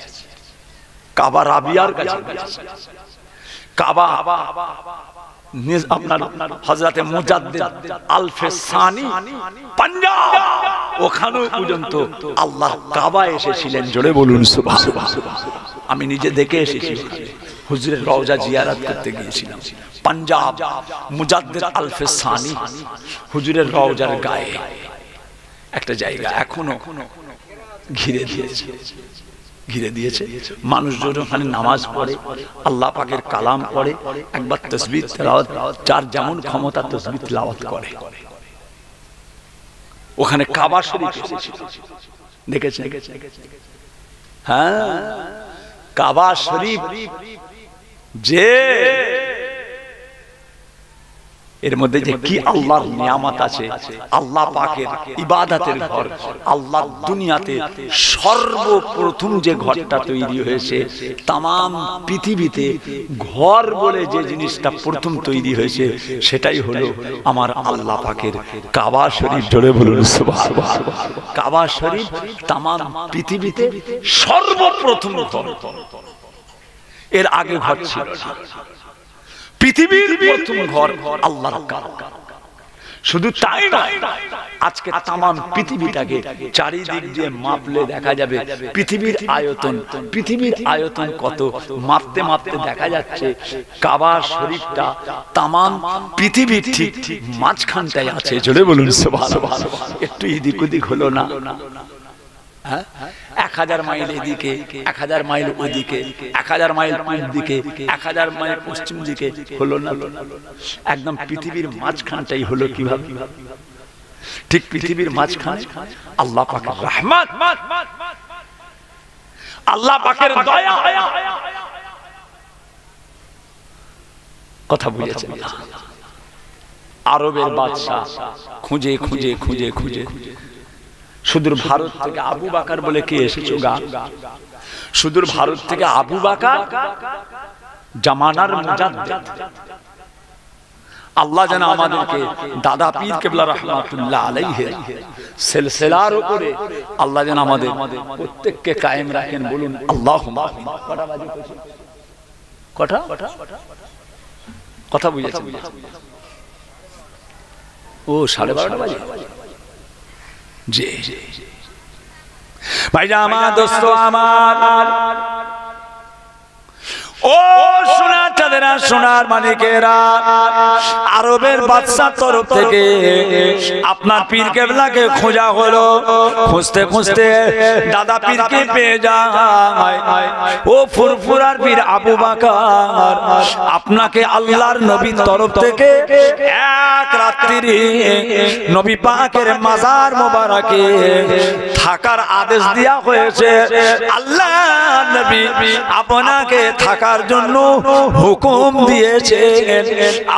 কাবা রাবিয়ার কাছে গিয়েছে। কাবা আপনার হযরতে মুজাদ্দিদ আল-ফিসানি পাঞ্জাব, ওখানেও পর্যন্ত আল্লাহর কাবা এসেছিলেন। জোরে বলুন সুবহানাল্লাহ। আমি নিজে দেখে এসেছি, হুজুরের রওজা জিয়ারত করতে গিয়েছিলাম। পাঞ্জাব মুজাদ্দিদ আলফে সানি হুজুরের রওজার গায়ে একটা জায়গা এখনো ঘিরে দিয়েছে। মানুষজন ওখানে নামাজ পড়ে, আল্লাহ পাকের কালাম পড়ে, একবার তাসবিহ তেলাওয়াত, যার যেমন ক্ষমতা তাসবিহ তেলাওয়াত করে। ওখানে কাবা শরীফ দেখেছেন? হ্যাঁ, কাবা শরীফ যে এর মধ্যে যে কি আল্লাহর নিয়ামত আছে, আল্লাহ পাকের ইবাদতের ঘর। আল্লাহ দুনিয়াতে সর্বপ্রথম যে ঘরটা তৈরি হয়েছে, তামাম পৃথিবীতে ঘর বলে যে জিনিসটা প্রথম তৈরি হয়েছে, সেটাই হলো আমার আল্লাহ পাকের কাবা শরীফ। জোরে বলুন সুবহানাল্লাহ। কাবা শরীফ তামাম পৃথিবীতে সর্বপ্রথম ঘর। এর আগে ঘর ছিল না। পৃথিবীর প্রথম ঘর আল্লাহর কাবা। শুধু তাই নয়, আজকে তামাম পৃথিবীটাকে চারিদিক দিয়ে মাপলে দেখা যাবে পৃথিবীর আয়তন। পৃথিবীর আয়তন কত মাপতে মাপতে দেখা যাচ্ছে কাবা শরীফটা তামাম পৃথিবীর ঠিক মাঝখানটায় আছে। জোরে বলুন সুবহানাল্লাহ। একটু এদিক ওদিক হলো না। 1000 মাইল এদিকে, 1000 মাইল ওদিকে, 1000 মাইল পূর্ব দিকে, 1000 মাইল পশ্চিম দিকে হলো না। একদম পৃথিবীর মাঝখানটাই হলো। কিভাবে? ঠিক পৃথিবীর মাঝখানে আল্লাহ পাকের রহমত, আল্লাহ পাকের দয়া। কথা বুঝেছেন? আরবের বাদশা খুঁজে খুঁজে খুঁজে খুঁজে সুদূর ভারত থেকে আবু বাকার বলে কে এসেছো গা, সুদূর ভারত থেকে আবু বাকার জামানার মুজাদ্দিদ। আল্লাহ যেন আমাদেরকে দাদা পীর কেবলা রাহমাতুল্লাহ আলাইহি সিলসিলার উপরে আল্লাহ যেন আমাদের প্রত্যেককে কায়েম রাখেন। বলুন আল্লাহুম্মা। কটা বাজে? কটা? কথা বুঝেছেন? ও 12:30 বাজে। জি ভাইরা আমার, দোস্ত আমার, ও সোনার চাঁদেরা, সোনার মানিকেরা, আরবের বাদশার তরফ থেকে আপনার পীর কেবলাকে খোঁজা হলো। খুঁজতে খুঁজতে দাদা পীরকে পেয়ে যায়। ও ফুরফুরার পীর আবু বাকার, আপনাকে আল্লাহর নবীর তরফ থেকে এক রাত্রি নবী পাকের মাজার মোবারকে থাকার আদেশ দেওয়া হয়েছে। আল্লাহ নবী আপনাকে থাকার জন্য হুকুম দিয়েছে।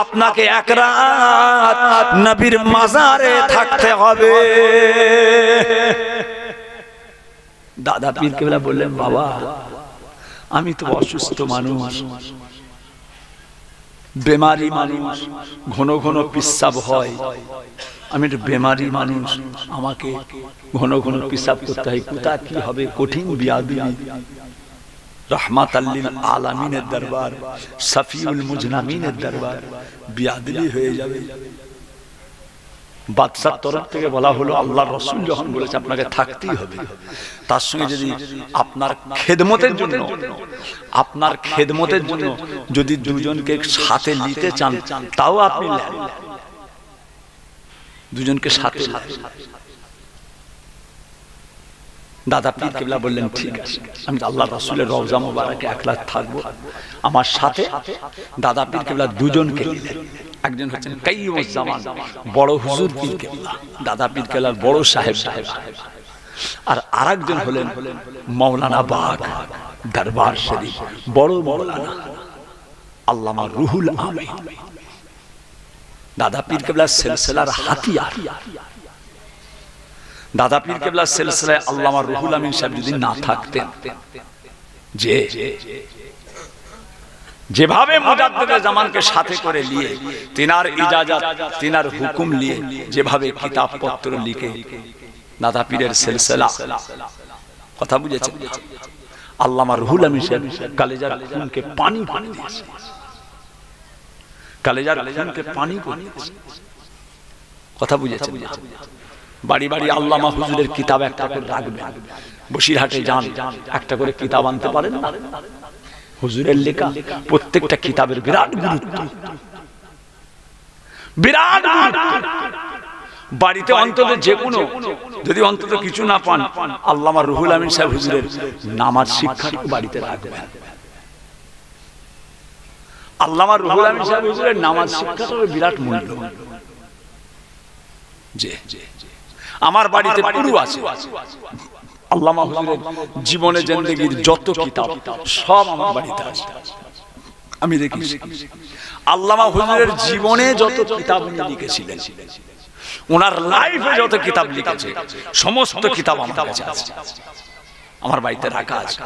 আপনাকে এক রাত নবীর মাজারে থাকতে হবে। দাদা পীর কেবলা বললেন, বাবা আমি তো অসুস্থ মানুষ, বেমারি মানুষ, ঘন ঘন পিসাব হয়, আমি একটু বেমারি মানুষ, আমাকে ঘন ঘন পিসাব করতে হয়। কোথা কি হবে? কঠিন বিয়াদি। রহমাতাল লিল আলামিনের দরবার, সফিউল মুজনামিনের দরবার, বিয়াদবি হয়ে যাবে। বাদশার তরফ থেকে বলা হলো, আল্লাহর রাসূল যখন বলেছে আপনাকে থাকতেই হবে, তার সঙ্গে যদি আপনার খেদমতের জন্য, আপনার খেদমতের জন্য যদি দুজনকে সাথে নিতে চান তাও আপনি নেন, দুজনকে সাথে। দাদা পীর কেবলা বললেন, ঠিক আছে, আমি আল্লাহর রাসূলের রওজা মোবারকে একলা থাকবো, আমার সাথে দাদা পীর কেবলা দুজনকে নিলেন। একজন হচ্ছেন কাইয়ুমুজ্জামান, বড় হুজুর পীর কেবলা, দাদা পীর কেবলার বড় সাহেব। আর আরেকজন হলেন মাওলানা বাগ দরবার শরীফ, বড় মাওলানা আল্লামা রুহুল আমিন। দাদা পীর কেবলার সিলসিলার হাতিয়ার। দাদা পীর কেবলার সিলসিলায় আল্লামা রুহুল আমিন সাহেব যদি না থাকতেন, যে যেভাবে মুজাদ্দিদে জামানকে সাথে করে নিয়ে, তিনার ইজাজত, তিনার হুকুম নিয়ে যেভাবে কিতাবপত্র লিখে দাদা পীরের সিলসিলা, কথা বুঝেছেন? আল্লামা রুহুল আমিন সাহেব কালেজার খুনকে পানি করে দিয়েছে, কালেজার খুনকে পানি করে দিয়েছে। কথা বুঝেছেন? বাড়ি বাড়ি আল্লামা হুজুরের কিতাব একটা করে রাখবেন। বসিরহাটে যান, একটা করে কিতাব আনতে পারেন না? হুজুরের লেখা প্রত্যেকটা কিতাবের বিরাট গুরুত্ব। বিরাট বাড়িতে অন্তত যে কোনো যদি অন্তত কিছু না পান, আল্লামা রুহুল আমিন সাহেব হুজুরের নামাজ শিক্ষাটা বাড়িতে রাখবেন। আল্লামা রুহুল আমিন সাহেব হুজুরের নামাজ শিক্ষাটার বিরাট মূল্য। আমার বাড়িতে পুরো আছে আল্লামা হুজুরের জীবনে জিন্দেগির যত কিতাব সব আমার বাড়িতে আছে। আমি দেখেছি আল্লামা হুজুরের জীবনে যত কিতাব উনি লিখেছিলেন, ওনার লাইফে যত কিতাব লিখেছে সমস্ত কিতাব আমার কাছে আছে, আমার বাড়িতে রাখা আছে।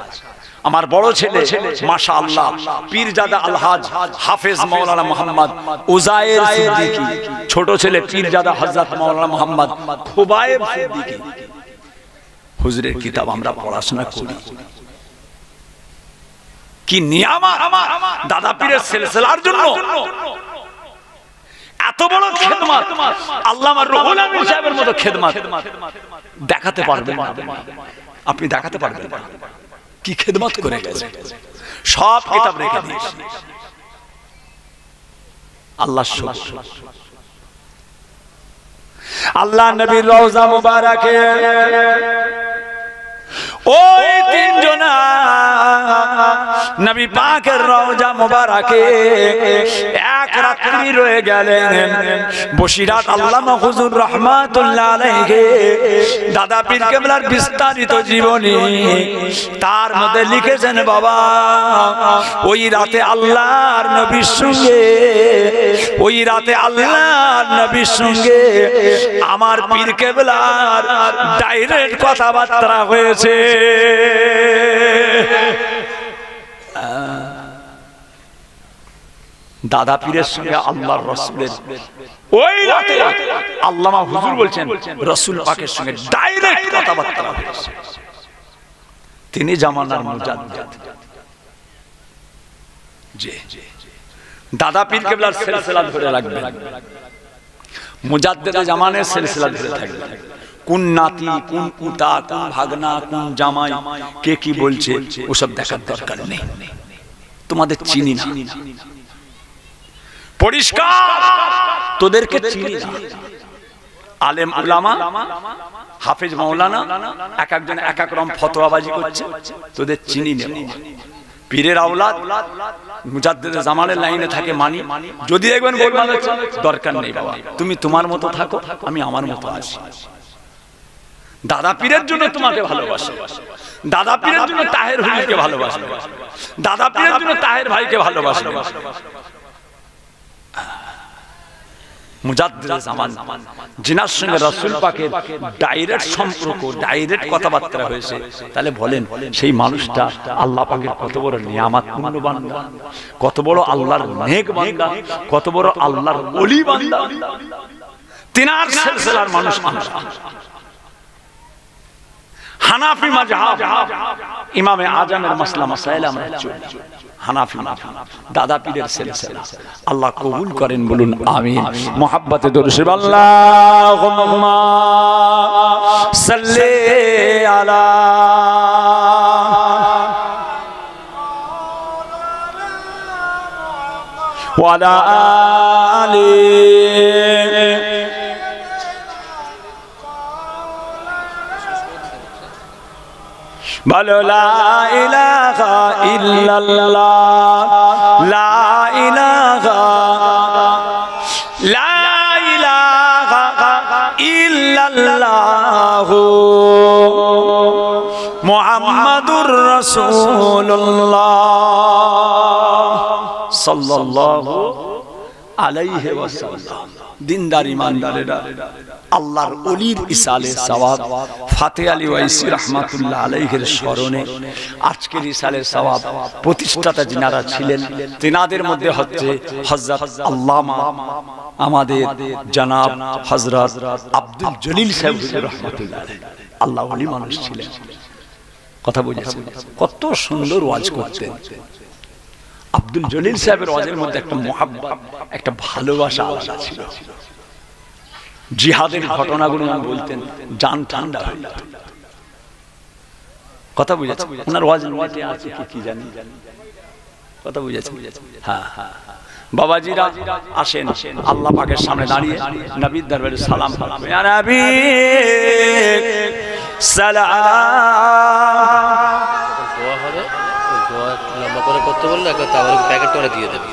আমার বড় ছেলে মাশাআল্লাহ পীরজাদা আলহাজ হাফেজ মাওলানা মোহাম্মদ উজায়ের সিদ্দিকী, ছোট ছেলে পীরজাদা হযরত মাওলানা মোহাম্মদ খুবায়েব সিদ্দিকী হুজুরের কিতাব আমরা পড়াশোনা করি। কি নিয়ামত দাদা পীরের সিলসিলার জন্য এত বড় খেদমত, আল্লামা রুহুল আমিন সাহেবের মতো খেদমত দেখাতে পারবেন না আপনি, দেখাতে পারবেন না কি খেদমত করে গেছে। সব কিতাব রেখে দিয়েছে। আল্লাহ শুকর। আল্লাহ নবীর রওজা মুবারকে ওই তিনজন নবী পাকের রওজা মুবারকে এক রাত্রি রয়ে গেলেন। বসিরহাট আল্লামা হুজুর রাহমাতুল্লাহ আলাইহি দাদা পীর কেবলার বিস্তারিত জীবনী, তার মধ্যে লিখেছেন বাবা ওই রাতে আল্লাহর নবীর সঙ্গে, ওই রাতে আল্লাহর নবীর সঙ্গে আমার পীর কেবলার ডাইরেক্ট কথাবার্তা হয়েছে। দাদা পীরের সঙ্গে আল্লাহর রাসূলের ওই রাতে আল্লামা হুজুর বলছেন রাসূল পাকের সঙ্গে ডাইরেক্ট কথাবার্তা হয়েছে। তিনি জামানার মুজাদ্দিদ। জি দাদা পীর কেবলার সিলসিলা ধরে রাখবেন, মুজাদ্দিদ জামানের সিলসিলা ধরে থাকবেন। কোন নাতি, কোন পুতা, কোন ভাগনা, কোন জামাই, কে কি বলছে ওসব দেখার দরকার নেই। তোমাদের চিনি না, পরিষ্কার তোদেরকে চিনি না। আলেম উলামা হাফেজ মাওলানা এক একজন এক এক রকম ফতোয়াবাজি করছে, তোদের চিনি না। পীরের আওলাদ মুজাদ্দিদের জামানের লাইনে থাকে মানি, যদি দেখবেন বলবেন দরকার নেই বাবা, তুমি তোমার মতো থাকো, আমি আমার মতো আছি। দাদা পীরের জন্য তোমাকে ভালোবাসে, দাদা পীরের জন্য তাহের হুজুরকে ভালোবাসে, দাদা পীরের জন্য তাহের ভাইকে ভালোবাসে। মুজাদ্দিদের জামান জিনার সঙ্গে রাসূল পাকের ডাইরেক্ট সম্পর্ক, ডাইরেক্ট কথাবার্তা হয়েছে, তাহলে বলেন সেই মানুষটা আল্লাহ পাকের কত বড় নিয়ামতপূর্ণ বান্দা, কত বড় আল্লাহর নেক বান্দা, কত বড় আল্লাহর ওলি বান্দা। তিনার সিলসিলার মানুষ হানাফি মাযহাব ইমামে আজমের মাসলা মাসাইল আমরা চলি। হানাফি দাদা পীরের সিলসিলা আল্লাহ কবুল করেন, বলুন আমিন। মুহাব্বতে দরুদ শরীফ আল্লাহুম্মা সাল্লি আলা ওয়া আলা আলি বলো লা ইলাহা ইল্লাল্লাহ, লা ইলাহা ইল্লাল্লাহ মুহাম্মাদুর রাসূলুল্লাহ সাল্লাল্লাহু আলাইহি ওয়াসাল্লাম। দিনদার ইমানদারেরা, আল্লাহর ওলির ইসালে সওয়াব ফাতেহ আলী ওয়াইসি রাহমাতুল্লাহ আলাইহির স্মরণে আজকের ইসালে সওয়াব প্রতিষ্ঠাতা যিনারা ছিলেন তিনাদের মধ্যে হচ্ছে হযরত আল্লামা আমাদের জনাব হযরত আব্দুল জলিল সাহেব রাহমাতুল্লাহ আলাইহি। আল্লাহ ওলি মানুষ ছিলেন, কথা বুঝেছেন? কত সুন্দর ওয়াজ করতেন। আব্দুল জলিল সাহেবের ওয়াজের মধ্যে একটা মুহাব্বত, একটা ভালোবাসা আলাদা ছিল। জিহাদের ঘটনাগুলো বলতেন, জান ঠান্ডা হয়ে যেত। কথা বুঝেছেন? ওনার ওয়াজের মধ্যে আছে কি জানি, কথা বুঝেছেন? হ্যাঁ হ্যাঁ, বাবাজিরা আসেন আল্লাহ পাকের সামনে দাঁড়িয়ে নবীর দরবারে সালাম ফেলাবো। ইয়া নবী সালাম। দোয়া হবে, দোয়া লম্বা করে করতে বললে একবার তাওয়ার প্যাকেট করে দিয়ে দেবে।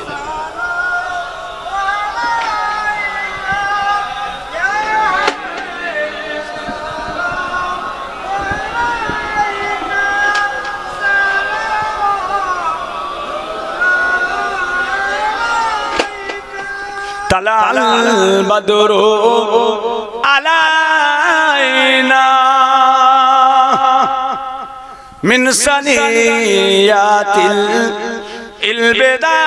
طلع البدر علينا من ثنيات البداء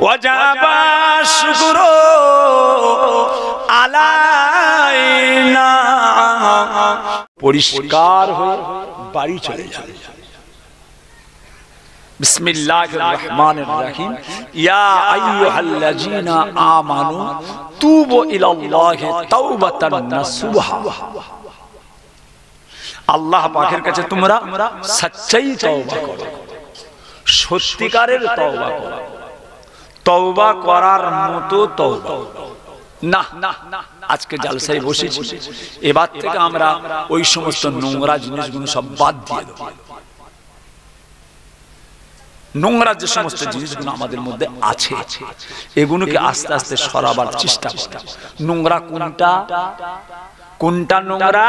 وجب الشكر علينا পরিষ্কার হয়ে বাড়ি চলে যাবে। বিসমিল্লাহির রহমানির রহিম। ইয়া আইয়ুহাল্লাযীনা আমানু তুবু ইলাল্লাহি তাওবাতান নাসুহা। আল্লাহ পাকের কাছে তোমরা সচ্চাই তওবা করো, সত্যিকারের তওবা করো। তওবা করার মতো তওবা না। আজকে জালসায় বসেছি, এবার থেকে আমরা ওই সমস্ত নোংরা জিনিসগুলো সব বাদ দিয়ে দেব। নোংরা যে সমস্ত জিনিসগুলো আমাদের মধ্যে আছে এগুলোকে আস্তে আস্তে সরাবার চেষ্টা করতে। নোংরা কোনটা কোনটা নোংরা?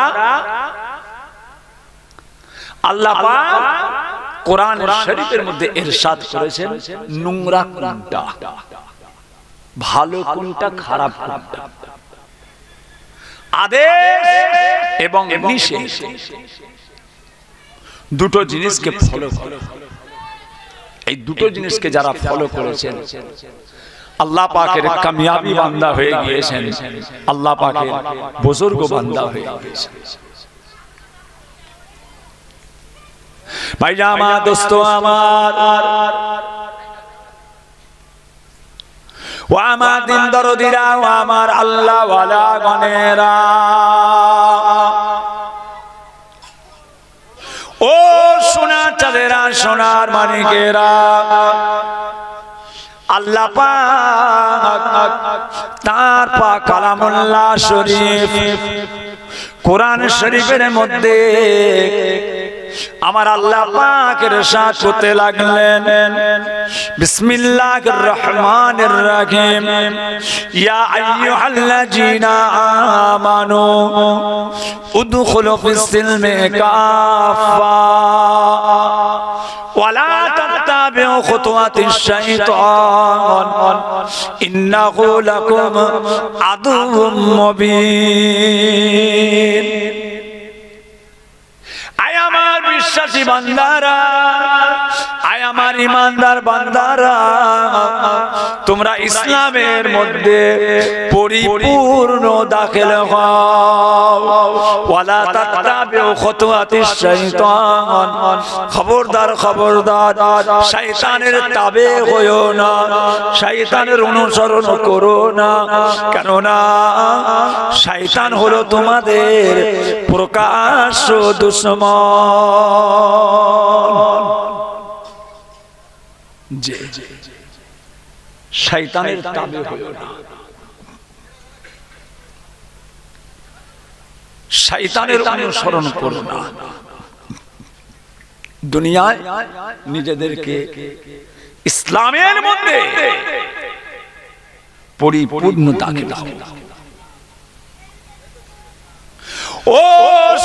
আল্লাহ পাক কোরআন শরীফের মধ্যে ইরশাদ করেছেন নোংরা কোনটা, ভালো কোনটা, খারাপ কোনটা, আদেশ এবং নিষেধ দুটো জিনিসকে ফলো করো। এই দুটো জিনিসকে যারা ফলো করেছেন আল্লাহ পাকের কামিয়াবি বান্দা হয়ে গিয়েছেন, আল্লাহ পাকের বুজুর্গ বান্দা হয়ে গিয়েছেন। ভাইরা আমার, দোস্ত আমার, ও আমার দিন দরদিরা, ও আমার আল্লাহ ওয়ালা গণেরা, ও সোনার চাঁদেরা, সোনার মানিকেরা, আল্লাহ পাক তার পাক কালামুল্লাহ শরীফ কোরআন শরীফের মধ্যে আমার আল্লাহ পাকের ইরশাদ করতে লাগলেন, বিসমিল্লাহির রহমানির রহিম। ইয়া আইয়ুহাল্লাযীনা আমানু উদখুলু ফিস সিলমি কাফা ওয়ালা তাত্তাবিউ খুতুওয়াতিশ শাইতান ইন্নাহু লাকুম আদুউম মুবিন। আয় আমার বিশ্বাসী বান্দারা, আয় আমার ইমানদার বান্দারা, তোমরা ইসলামের মধ্যে পরিপূর্ণ দাখিল হও। ওয়ালা তাত্তাবিউ খুতুওয়াতিশ শাইতান, খবরদার খবরদার শয়তানের তাবে হইও না, শয়তানের অনুসরণ করো না, কেননা শয়তান হলো তোমাদের প্রকাশ্য দুশমন। যে শয়তানের তাবে হইও না, শয়তানের অনুসরণ করো না। দুনিয়ায় নিজেদেরকে ইসলামের মধ্যে পরিপূর্ণ দাখিল হও। ও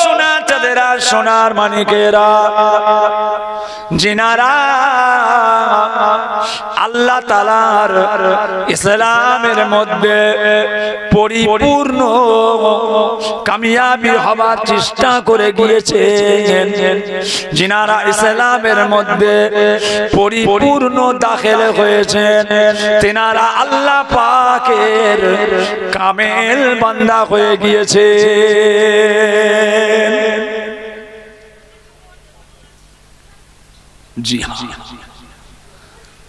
সোনার চাঁদেরা, সোনার মানিকেরা, জিনারা আল্লাহ তাআলার ইসলামের মধ্যে পরিপূর্ণ কামিয়াবি হবার চেষ্টা করে গিয়েছেন, জিনারা ইসলামের মধ্যে পরিপূর্ণ দাখিল হয়েছেন, তিনারা আল্লাহ পাকের কামেল বান্দা হয়ে গিয়েছে। জি হ্যাঁ,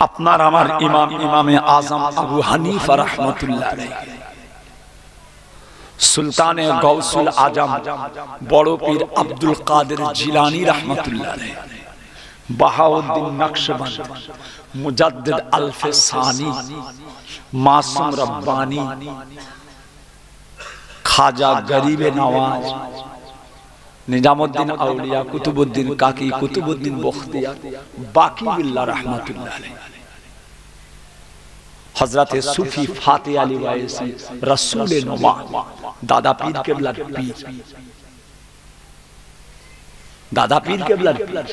আপনার আমার ইমাম, ইমামে আজম আবু হানিফা রাহমাতুল্লাহ আলাইহি, সুলতানে গাউসুল আজম বড় পীর আব্দুল কাদের জিলানী রাহমাতুল্লাহ আলাইহি, বাহাউদ্দিন নকশবন্দ, মুজাদ্দিদ আলফে সানি, মাসুম রব্বানি, খাজা গরিবে নওয়াজ, নিজামুদ্দিন আউলিয়া, কুতুবুদ্দিন কাকি, কুতুবুদ্দিন বখতিয়ার, বাকি বিল্লাহ রহমাতুল্লাহ আলাইহি, হযরতে সুফি ফাতে আলী ওয়াইসি, রাসূলে নোমা, দাদা পীর কেবলার পীর, দাদা পীর কেবলার পীর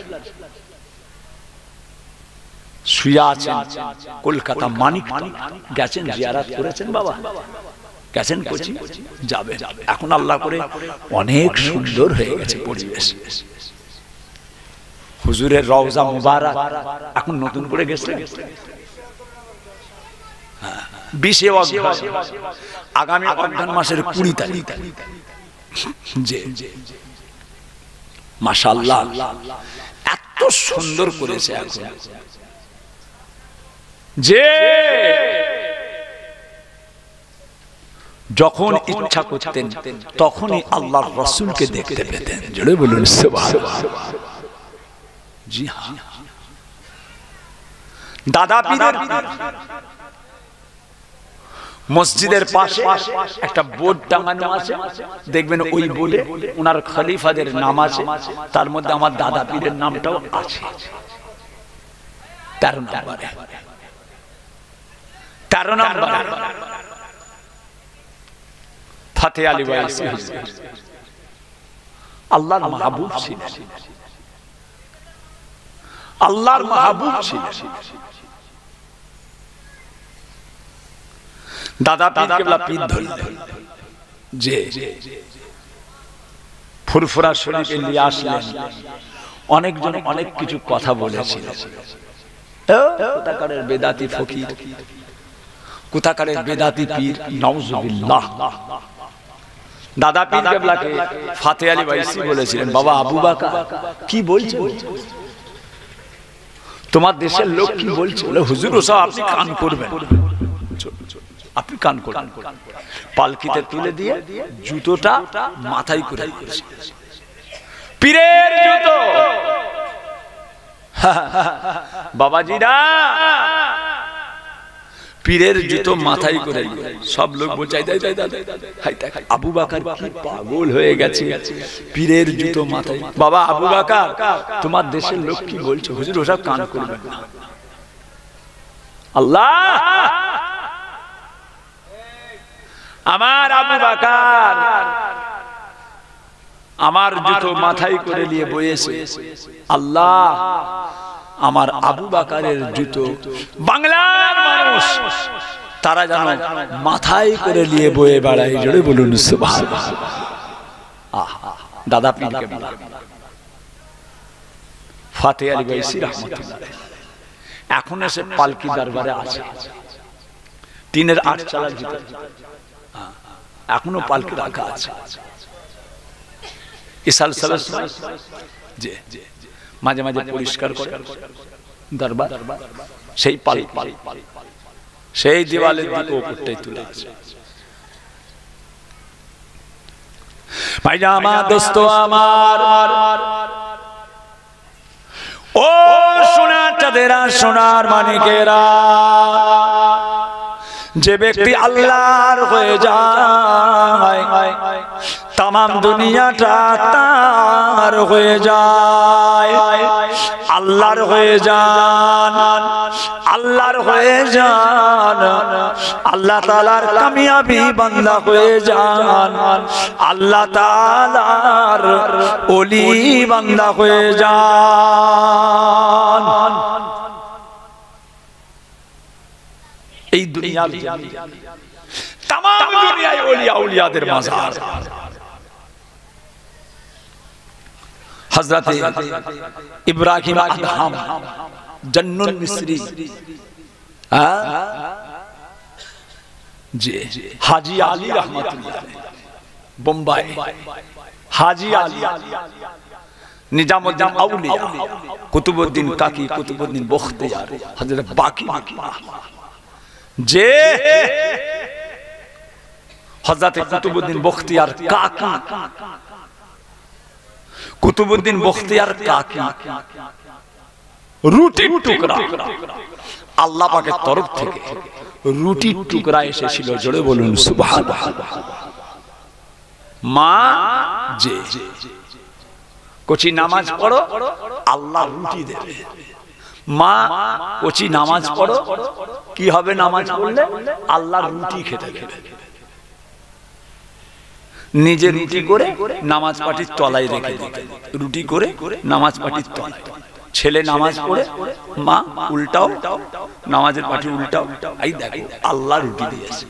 শুয়ে আছেন কলকাতা মানিকটক। গেছেন, জিয়ারত করেছেন বাবা? গেছেন কোচি? যাবে। এখন আল্লাহ করে অনেক সুন্দর হয়ে গেছে পরিবেশ। হুজুরের রওজা মুবারক এখন নতুন করে গেছেন 20 অঘ্রান, আগামী অঘ্রান মাসের 20 তারিখ। জি মাশাআল্লাহ, এত সুন্দর করেছে এখন যে যখন ইচ্ছা করতেন তখনই আল্লাহর রাসূলকে দেখতে পেতেন। জোরে বলুন সুবহানাল্লাহ। জি হ্যাঁ, দাদা পীরের মসজিদের পাশে একটা বোর্ড টাঙানো আছে, দেখবেন ওই বোর্ডে ওনার খলিফাদের নাম আছে, তার মধ্যে আমার দাদা পীরের নামটাও আছে। 13 নম্বরে, 13 নম্বরে ফাতে আলী ওয়াইসি আল্লাহর মাহবুব ছিলেন, আল্লাহর মাহবুব ছিলেন। দাদা পীর কেবলা পীর ধরলেন, যে ফুরফুরা শরীফে নিয়ে আসলেন। অনেকজন অনেক কিছু কথা বলেছিলেন, কোথাকারের বেদাতি ফকির, কোথাকারের বেদাতি পীর, নাউজুবিল্লাহ। দাদা পীর কেবলাকে ফাতে আলী ওয়াইসি বলেছিলেন, বাবা আবু বকর কি বলছে, তোমার দেশের লোক কি বলছে? বলে হুজুর ওসব আপনি কান করবেন, আপনি কান করবেন। পালকিতে তুলে দিয়ে জুতোটা মাথায় করে পীরের জুতো। বাবাজিরা পীরের জুতো মাথায় করে সব লোক বলছে আবু বকর কি পাগল হয়ে গেছে, পীরের জুতো মাথায়। বাবা আবু বকর তোমার দেশের লোক কি বলছে? হুজুর ওসব কান করবেন না। আল্লাহ আমার আবু বকর আমার জুতো মাথায় করে নিয়ে বয়েছে, আল্লাহ আমার আবু বকরের জুতো বাংলার মানুষ তারা যেন মাথায় করে নিয়ে বয়ে বেড়ায়। জোরে বলুন সুবহানাল্লাহ। দাদা পীর কেবলা ফাতে আলী ওয়াইসি রাহমাতুল্লাহ এখন এসে পালকি দরবারে আছে, টিনের 8 চালা জুতো এখনো পালকি রাখা আছে। ইসাল সালাস জি মাঝে মাঝে পরিষ্কার করে দরবার, সেই পালকি সেই দেওয়ালের দিকে উপরটাই তুলে আছে। ভাইজামা দোস্ত আমার, ও সোনার চাঁদেরা, সোনার মানিকেরা, যে ব্যক্তি আল্লাহর হয়ে যায় তামাম দুনিয়াটা তার হয়ে যায়। আল্লাহর হয়ে যান, আল্লাহর হয়ে যান, আল্লাহ তাআলার কামিয়াবি বান্দা হয়ে যান, আল্লাহ তাআলার ওলি বান্দা হয়ে যান। এই দুনিয়ার তামাম দুনিয়ায় ওলিয়া আউলিয়াদের মাজার। হযরত ইব্রাহিম আদহাম জান্নুল মিসরি, জি হাজী আলী রাহমাতুল্লাহ বোম্বাই, হাজী আলী, নিজামুদ্দিন আউলিয়া, কুতুবউদ্দিন কাকি, কুতুবউদ্দিন বখতিয়ার, হযরত বাকি, যে হযরত কুতুবউদ্দিন বখতিয়ার কাকি, কুতুবউদ্দিন বখতিয়ার কাকি রুটির টুকরা আল্লাহ পাকের তরফ থেকে রুটির টুকরা এসেছিল, জোরে বলুন সুবহানাল্লাহ। মা যে কচি নামাজ পড়ো আল্লাহ রুটি দেবে। মা কচি নামাজ পড়ো, কি হবে নামাজ পড়লে? আল্লাহ রুটি খেতে দেবে। নিজে রুটি করে নামাজ পাটির তলায় রেখে দিতে, রুটি করে নামাজ পাটির তলায়। ছেলে নামাজ পড়ে, মা উল্টাও, নামাজের পাটি উল্টাও, এই দেখো আল্লাহ রুটি দিয়েছে।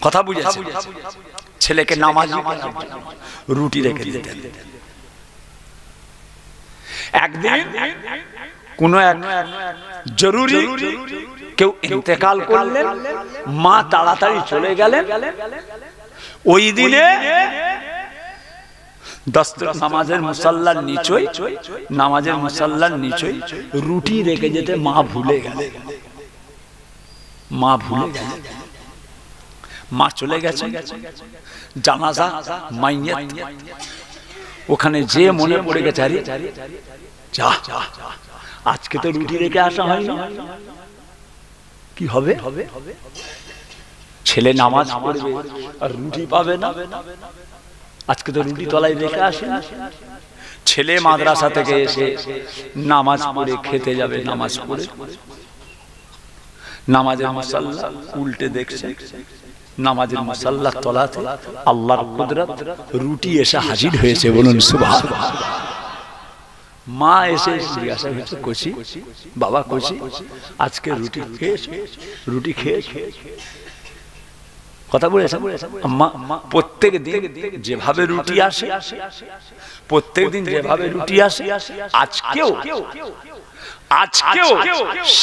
কথা বুঝেছে? ছেলেকে নামাজ রুটি রেখে দিতেন। একদিন কোন এক জরুরি কেউ ইন্তেকাল করলেন, মা তাড়াতাড়ি চলে গেলেন। ওই দিনে নামাজের মুসাল্লার নিচই, নামাজের মুসাল্লার নিচই রুটি রেখে যেতে মা ভুলে গেলেন। মা ভুলে গেলেন, মা চলে গেছে। জানাজা মাইয়াত ওখানে যে মনে পড়ে গেছে, আরে যা আজকে তো রুটি রেখে আসা হয়নি, কি হবে? ছেলে নামাজ পড়বে আর রুটি পাবে না, আজকে তো রুটি তলায় রেখে আসে না। ছেলে মাদ্রাসা থেকে এসে নামাজ পড়ে খেতে যাবে, নামাজ পড়ে নামাজের মুসাল্লা উল্টে দেখছে, নামাজের মুসাল্লার তলাতে আল্লাহর কুদরত, রুটি এসে হাজির হয়েছে। বলুন সুবহানাল্লাহ। মা এসে জিজ্ঞাসা করছে, কচি বাবা, কচি আজকে রুটি খেয়েছো? রুটি খেয়েছো? কথা বলেছে আম্মা, প্রত্যেক দিন যেভাবে রুটি আসে, প্রত্যেক দিন যেভাবে রুটি আসে, আজকেও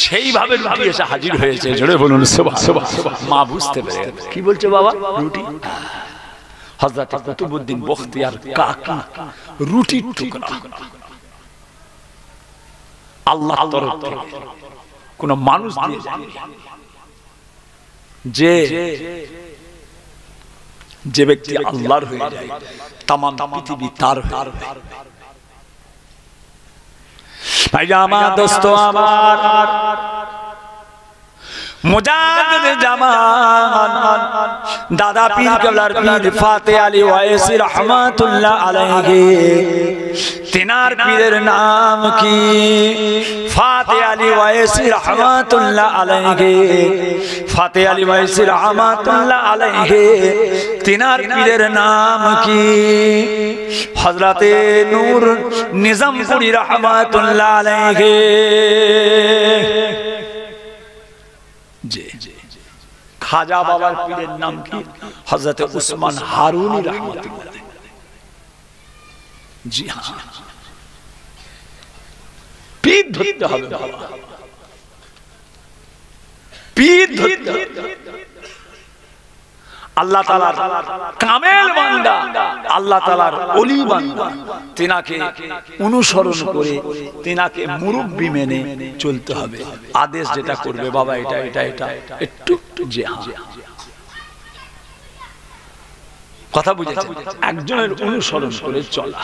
সেইভাবে রুটি এসে হাজির হয়েছে। জোরে বলুন সুবহানাল্লাহ। মা বুঝতে পেরে কি বলছে বাবা, রুটি। হযরত কুতুবউদ্দিন বখতিয়ার কাকি রুটির টুকরা আল্লাহর তরফ থেকে কোন মানুষ দিয়ে যায়, যে ব্যক্তি আল্লাহর হয়ে যায়, তামাম পৃথিবী তার হয়ে যায়। ভাইরা আমার, দোস্ত আমার, মুজাদ্দিদ জামান দাদা পীর কেবলার পীর ফাতে আলী ওয়াইসি রহমাতুল্লাহ আলাইহি, তিনার পীরের নাম কি? ফাতে আলী ওয়াইসি রহমাতুল্লাহ আলাইহি। ফাতে আলী ওয়াইসি রহমাতুল্লাহ আলাইহি, তিনার পীরের নাম কি? হযরতে নূর নিজামপুরী রহমাতুল্লাহ আলাইহি। খাজা বাবার পীরের নাম কি? হযরত উসমান হারুনি রাহমাতুল্লাহ। জি হ্যাঁ, পীর ধরতে হবে, পীর ধরতে হবে। আল্লাহ তাআলার কামেল বান্দা, আল্লাহ তাআলার ওলি বান্দা, তিনাকে অনুসরণ করে, তিনাকে মুরব্বি মেনে চলতে হবে। আদেশ যেটা করবে, বাবা এটা এটা এটা, একটু জি হ্যাঁ, কথা বুঝেছেন? একজনের অনুসরণ করে চলা।